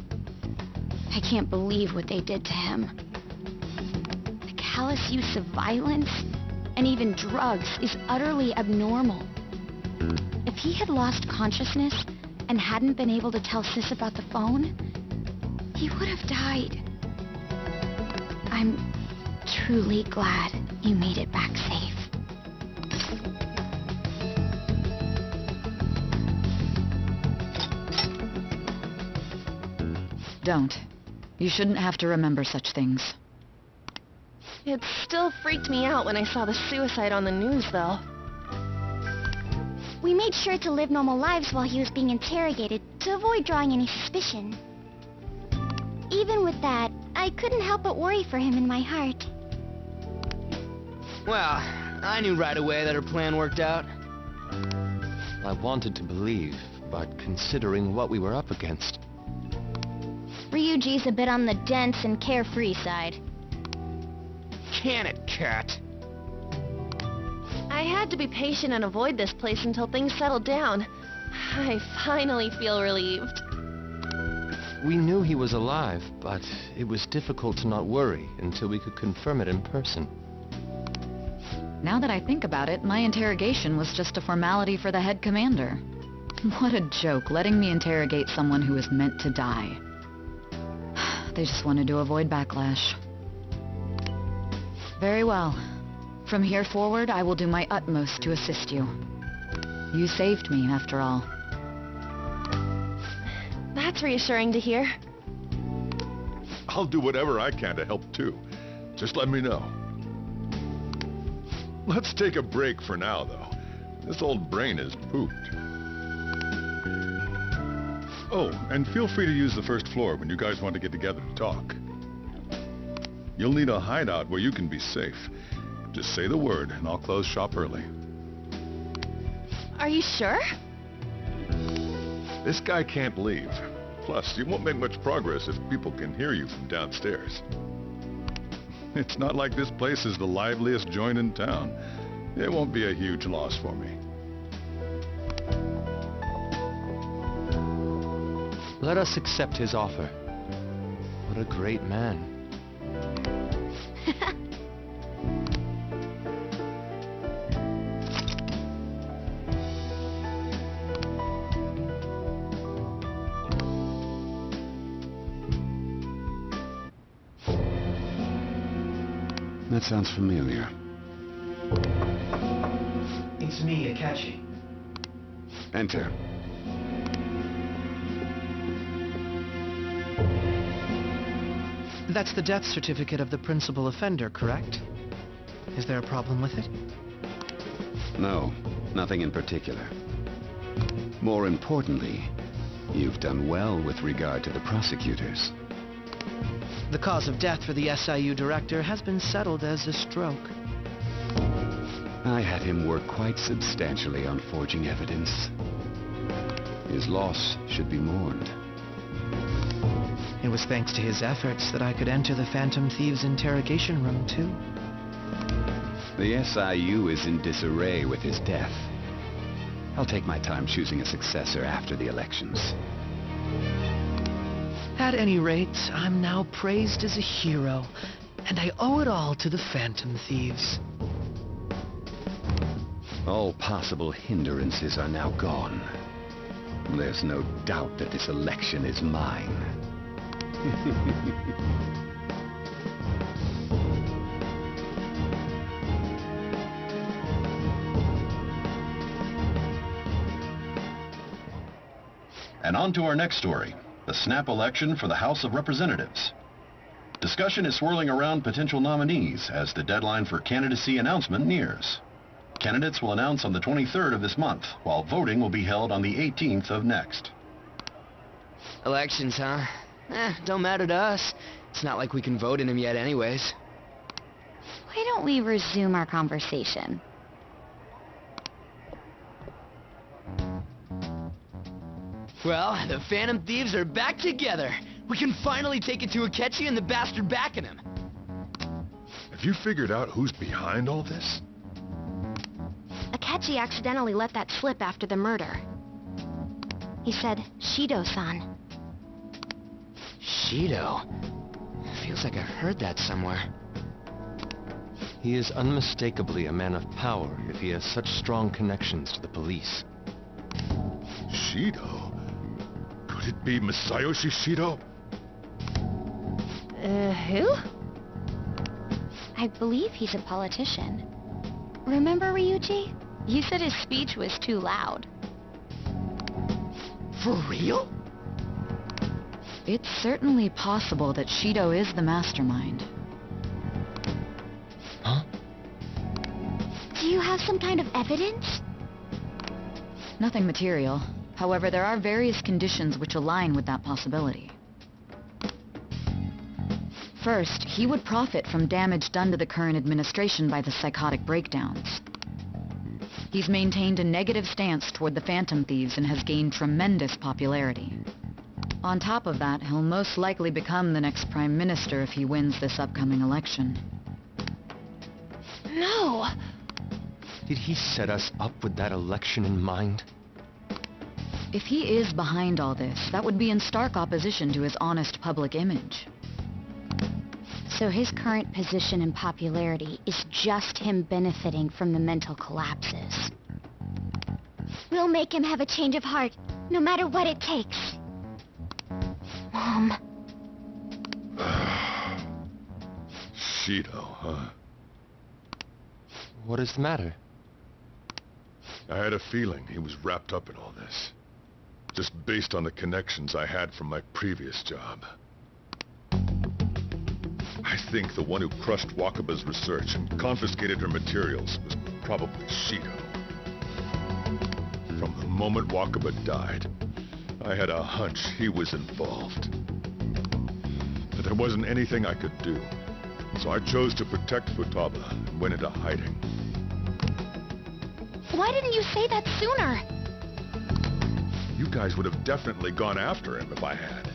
I can't believe what they did to him. The callous use of violence, and even drugs, is utterly abnormal. If he had lost consciousness and hadn't been able to tell Sis about the phone, he would have died. I'm truly glad you made it back safe. Don't. You shouldn't have to remember such things. It still freaked me out when I saw the suicide on the news, though. We made sure to live normal lives while he was being interrogated to avoid drawing any suspicion. Even with that, I couldn't help but worry for him in my heart. Well, I knew right away that her plan worked out. I wanted to believe, but considering what we were up against... Ryuji's a bit on the dense and carefree side. Can it, cat? I had to be patient and avoid this place until things settled down. I finally feel relieved. We knew he was alive, but it was difficult to not worry until we could confirm it in person. Now that I think about it, my interrogation was just a formality for the head commander. What a joke, letting me interrogate someone who was meant to die. They just wanted to avoid backlash. Very well. From here forward, I will do my utmost to assist you. You saved me, after all. That's reassuring to hear. I'll do whatever I can to help too. Just let me know. Let's take a break for now, though. This old brain is pooped. Oh, and feel free to use the first floor when you guys want to get together to talk. You'll need a hideout where you can be safe. Just say the word, and I'll close shop early. Are you sure? This guy can't leave. Plus, you won't make much progress if people can hear you from downstairs. It's not like this place is the liveliest joint in town. It won't be a huge loss for me. Let us accept his offer. What a great man. That sounds familiar. It's me, Akechi. Enter. That's the death certificate of the principal offender, correct? Is there a problem with it? No, nothing in particular. More importantly, you've done well with regard to the prosecutors. The cause of death for the SIU director has been settled as a stroke. I had him work quite substantially on forging evidence. His loss should be mourned. It was thanks to his efforts that I could enter the Phantom Thieves' interrogation room, too. The SIU is in disarray with his death. I'll take my time choosing a successor after the elections. At any rate, I'm now praised as a hero, and I owe it all to the Phantom Thieves. All possible hindrances are now gone. There's no doubt that this election is mine. And on to our next story, the snap election for the House of Representatives. Discussion is swirling around potential nominees as the deadline for candidacy announcement nears. Candidates will announce on the 23rd of this month, while voting will be held on the 18th of next. Elections, huh? Don't matter to us. It's not like we can vote in them yet anyways. Why don't we resume our conversation? Well, the Phantom Thieves are back together. We can finally take it to Akechi and the bastard backing him. Have you figured out who's behind all this? Akechi accidentally let that slip after the murder. He said, Shido-san. Shido? Feels like I've heard that somewhere. He is unmistakably a man of power if he has such strong connections to the police. Shido? Could it be Masayoshi Shido? Who? I believe he's a politician. Remember, Ryuji? You said his speech was too loud. For real? It's certainly possible that Shido is the mastermind. Huh? Do you have some kind of evidence? Nothing material. However, there are various conditions which align with that possibility. First, he would profit from damage done to the current administration by the psychotic breakdowns. He's maintained a negative stance toward the Phantom Thieves and has gained tremendous popularity. On top of that, he'll most likely become the next Prime Minister if he wins this upcoming election. No! Did he set us up with that election in mind? If he is behind all this, that would be in stark opposition to his honest public image. So his current position and popularity is just him benefiting from the mental collapses. We'll make him have a change of heart, no matter what it takes. Mom. Shido, huh? What is the matter? I had a feeling he was wrapped up in all this. Just based on the connections I had from my previous job. I think the one who crushed Wakaba's research and confiscated her materials was probably Shido. From the moment Wakaba died, I had a hunch he was involved. But there wasn't anything I could do, so I chose to protect Futaba and went into hiding. Why didn't you say that sooner? You guys would have definitely gone after him if I had.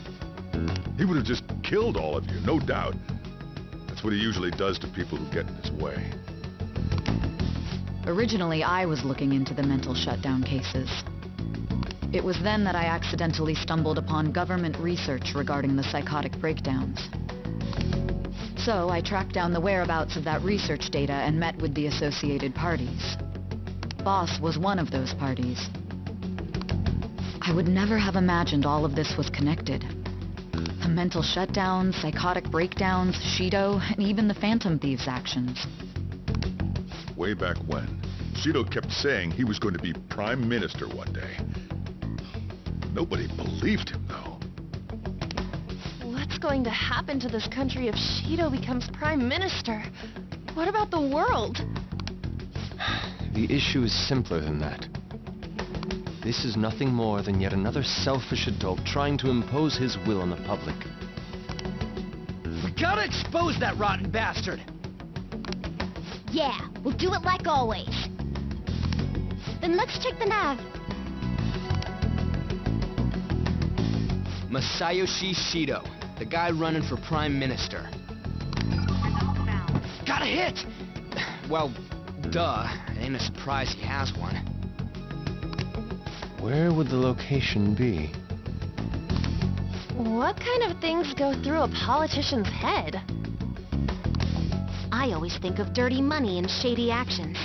He would have just killed all of you, no doubt. That's what he usually does to people who get in his way. Originally, I was looking into the mental shutdown cases. It was then that I accidentally stumbled upon government research regarding the psychotic breakdowns. So I tracked down the whereabouts of that research data and met with the associated parties. Boss was one of those parties. I would never have imagined all of this was connected. The mental shutdowns, psychotic breakdowns, Shido, and even the Phantom Thieves' actions. Way back when, Shido kept saying he was going to be Prime Minister one day. Nobody believed him, though. What's going to happen to this country if Shido becomes Prime Minister? What about the world? The issue is simpler than that. This is nothing more than yet another selfish adult trying to impose his will on the public. We gotta expose that rotten bastard! Yeah, we'll do it like always. Then let's check the nav. Masayoshi Shido, the guy running for Prime Minister. Got a hit! Well, duh. It ain't a surprise he has one. Where would the location be? What kind of things go through a politician's head? I always think of dirty money and shady actions.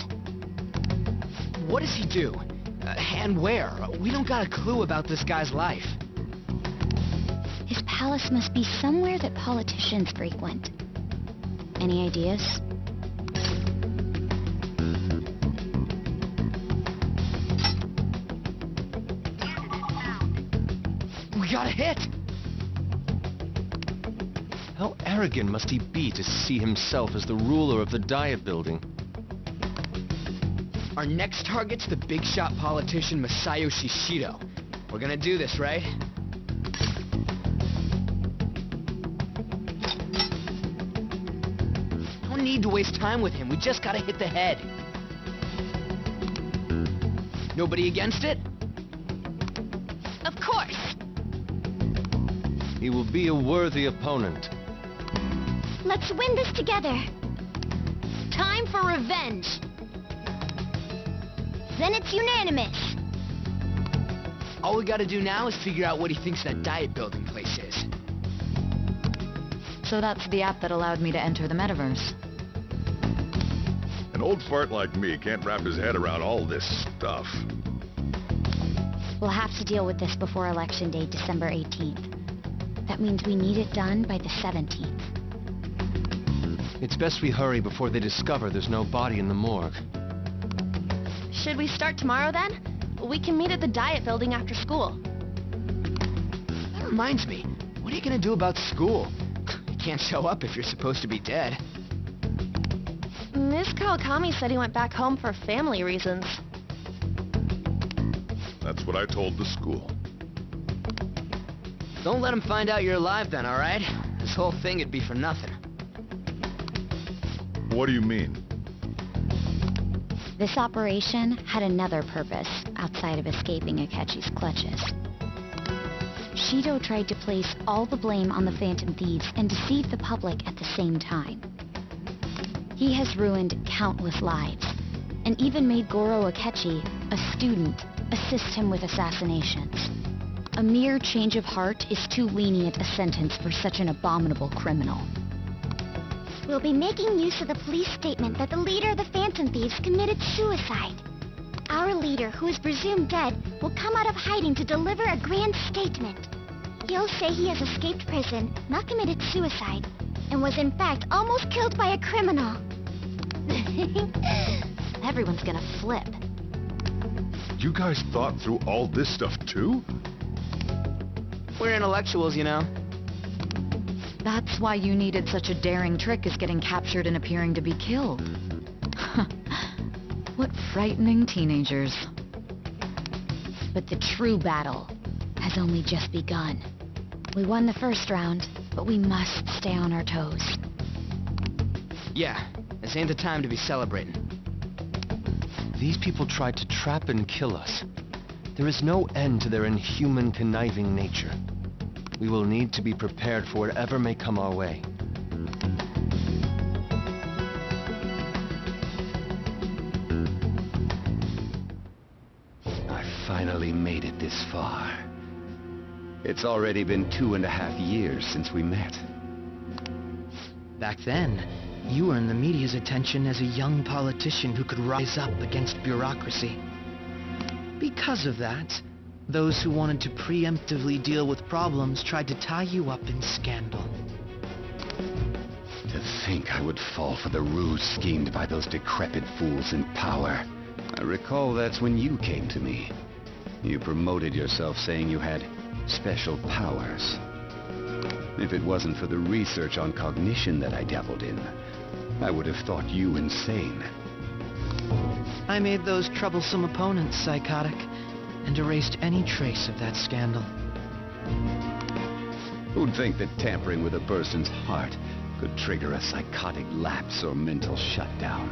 What does he do? And where? We don't got a clue about this guy's life. His palace must be somewhere that politicians frequent. Any ideas? We got a hit! How arrogant must he be to see himself as the ruler of the Diet Building? Our next target's the big shot politician Masayoshi Shido. We're gonna do this, right? No need to waste time with him. We just gotta hit the head. Nobody against it? Of course! He will be a worthy opponent. Let's win this together. Time for revenge! Then it's unanimous. All we gotta do now is figure out what he thinks that Diet Building place is. So that's the app that allowed me to enter the metaverse. An old fart like me can't wrap his head around all this stuff. We'll have to deal with this before Election Day, December 18th. That means we need it done by the 17th. It's best we hurry before they discover there's no body in the morgue. Should we start tomorrow then? We can meet at the Diet Building after school. That reminds me, what are you gonna do about school? You can't show up if you're supposed to be dead. Miss Kawakami said he went back home for family reasons. That's what I told the school. Don't let him find out you're alive then, alright? This whole thing would be for nothing. What do you mean? This operation had another purpose outside of escaping Akechi's clutches. Shido tried to place all the blame on the Phantom Thieves and deceive the public at the same time. He has ruined countless lives, and even made Goro Akechi, a student, assist him with assassinations. A mere change of heart is too lenient a sentence for such an abominable criminal. We'll be making use of the police statement that the leader of the Phantom Thieves committed suicide. Our leader, who is presumed dead, will come out of hiding to deliver a grand statement. He'll say he has escaped prison, not committed suicide, and was in fact almost killed by a criminal. Everyone's gonna flip. You guys thought through all this stuff too? We're intellectuals, you know. That's why you needed such a daring trick as getting captured and appearing to be killed. What frightening teenagers. But the true battle has only just begun. We won the first round, but we must stay on our toes. Yeah, this ain't the time to be celebrating. These people tried to trap and kill us. There is no end to their inhuman, conniving nature. We will need to be prepared for whatever may come our way. I finally made it this far. It's already been 2.5 years since we met. Back then, you earned the media's attention as a young politician who could rise up against bureaucracy. Because of that, those who wanted to preemptively deal with problems tried to tie you up in scandal. To think I would fall for the ruse schemed by those decrepit fools in power. I recall that's when you came to me. You promoted yourself saying you had special powers. If it wasn't for the research on cognition that I dabbled in, I would have thought you insane. I made those troublesome opponents psychotic and erased any trace of that scandal. Who'd think that tampering with a person's heart could trigger a psychotic lapse or mental shutdown?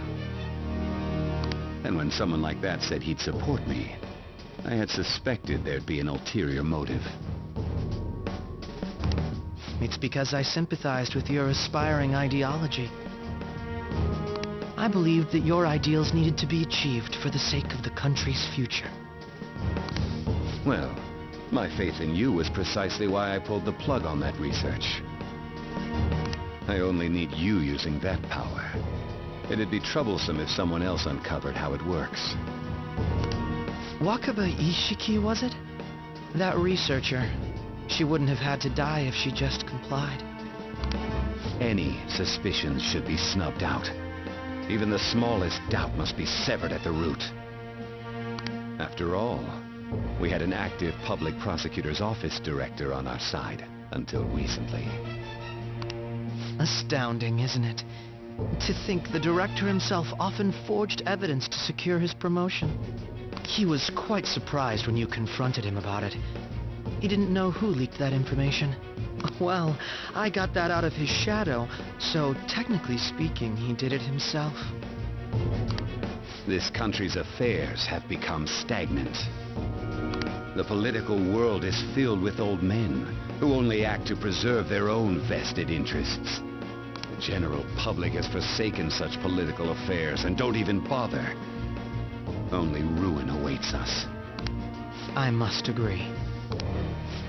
And when someone like that said he'd support me, I had suspected there'd be an ulterior motive. It's because I sympathized with your aspiring ideology. I believed that your ideals needed to be achieved for the sake of the country's future. Well, my faith in you was precisely why I pulled the plug on that research. I only need you using that power. It'd be troublesome if someone else uncovered how it works. Wakaba Ishiki, was it? That researcher. She wouldn't have had to die if she just complied. Any suspicions should be snubbed out. Even the smallest doubt must be severed at the root. After all, we had an active public prosecutor's office director on our side until recently. Astounding, isn't it? To think the director himself often forged evidence to secure his promotion. He was quite surprised when you confronted him about it. He didn't know who leaked that information. Well, I got that out of his shadow, so technically speaking, he did it himself. This country's affairs have become stagnant. The political world is filled with old men who only act to preserve their own vested interests. The general public has forsaken such political affairs and don't even bother. Only ruin awaits us. I must agree.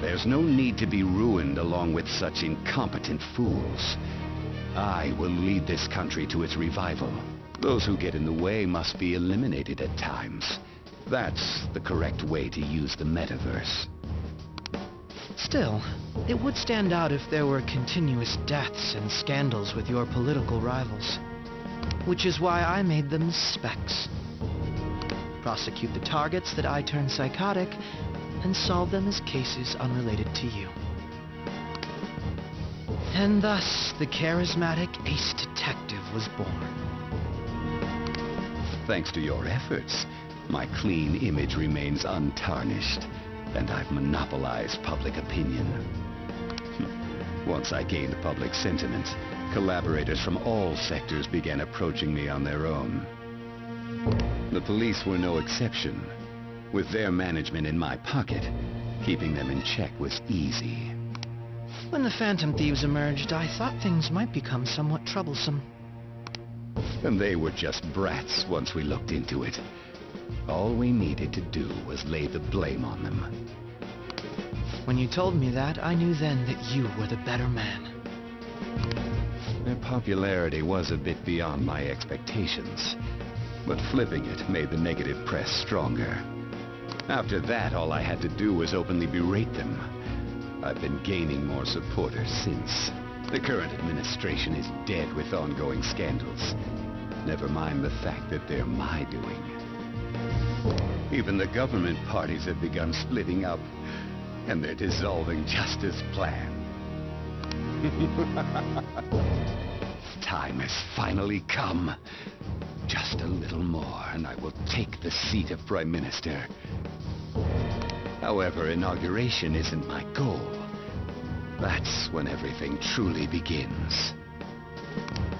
There's no need to be ruined along with such incompetent fools. I will lead this country to its revival. Those who get in the way must be eliminated at times. That's the correct way to use the metaverse. Still, it would stand out if there were continuous deaths and scandals with your political rivals. Which is why I made them specs. Prosecute the targets that I turn psychotic, and solve them as cases unrelated to you. And thus, the charismatic ace detective was born. Thanks to your efforts, my clean image remains untarnished, and I've monopolized public opinion. Once I gained public sentiment, collaborators from all sectors began approaching me on their own. The police were no exception. With their management in my pocket, keeping them in check was easy. When the Phantom Thieves emerged, I thought things might become somewhat troublesome. And they were just brats once we looked into it. All we needed to do was lay the blame on them. When you told me that, I knew then that you were the better man. Their popularity was a bit beyond my expectations, but flipping it made the negative press stronger. After that, all I had to do was openly berate them. I've been gaining more supporters since. The current administration is dead with ongoing scandals. Never mind the fact that they're my doing. Even the government parties have begun splitting up, and they're dissolving just as planned. Time has finally come. Just a little more, and I will take the seat of Prime Minister. However, inauguration isn't my goal. That's when everything truly begins.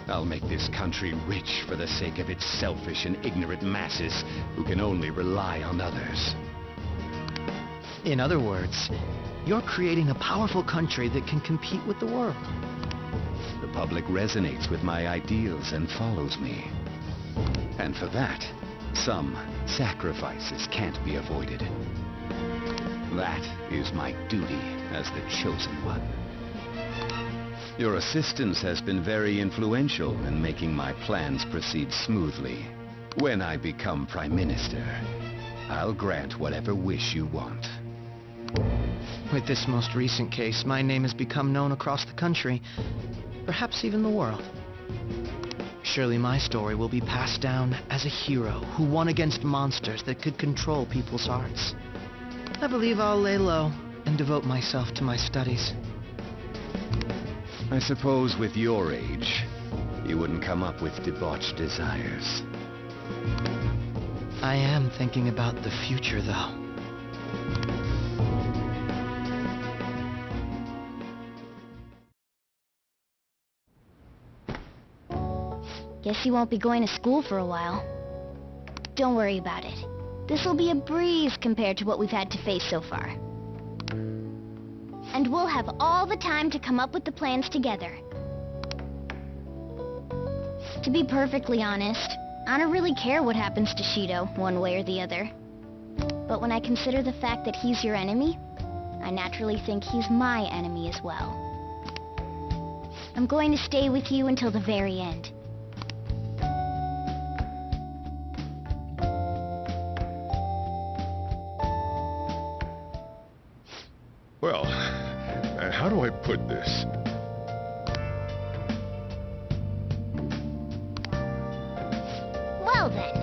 I'll make this country rich for the sake of its selfish and ignorant masses who can only rely on others. In other words, you're creating a powerful country that can compete with the world. The public resonates with my ideals and follows me. And for that, some sacrifices can't be avoided. That is my duty as the chosen one. Your assistance has been very influential in making my plans proceed smoothly. When I become Prime Minister, I'll grant whatever wish you want. With this most recent case, my name has become known across the country, perhaps even the world. Surely my story will be passed down as a hero who won against monsters that could control people's hearts. I believe I'll lay low and devote myself to my studies. I suppose with your age, you wouldn't come up with debauched desires. I am thinking about the future, though. Guess you won't be going to school for a while. Don't worry about it. This'll be a breeze compared to what we've had to face so far. And we'll have all the time to come up with the plans together. To be perfectly honest, I don't really care what happens to Shido, one way or the other. But when I consider the fact that he's your enemy, I naturally think he's my enemy as well. I'm going to stay with you until the very end. Well, how do I put this? Well then,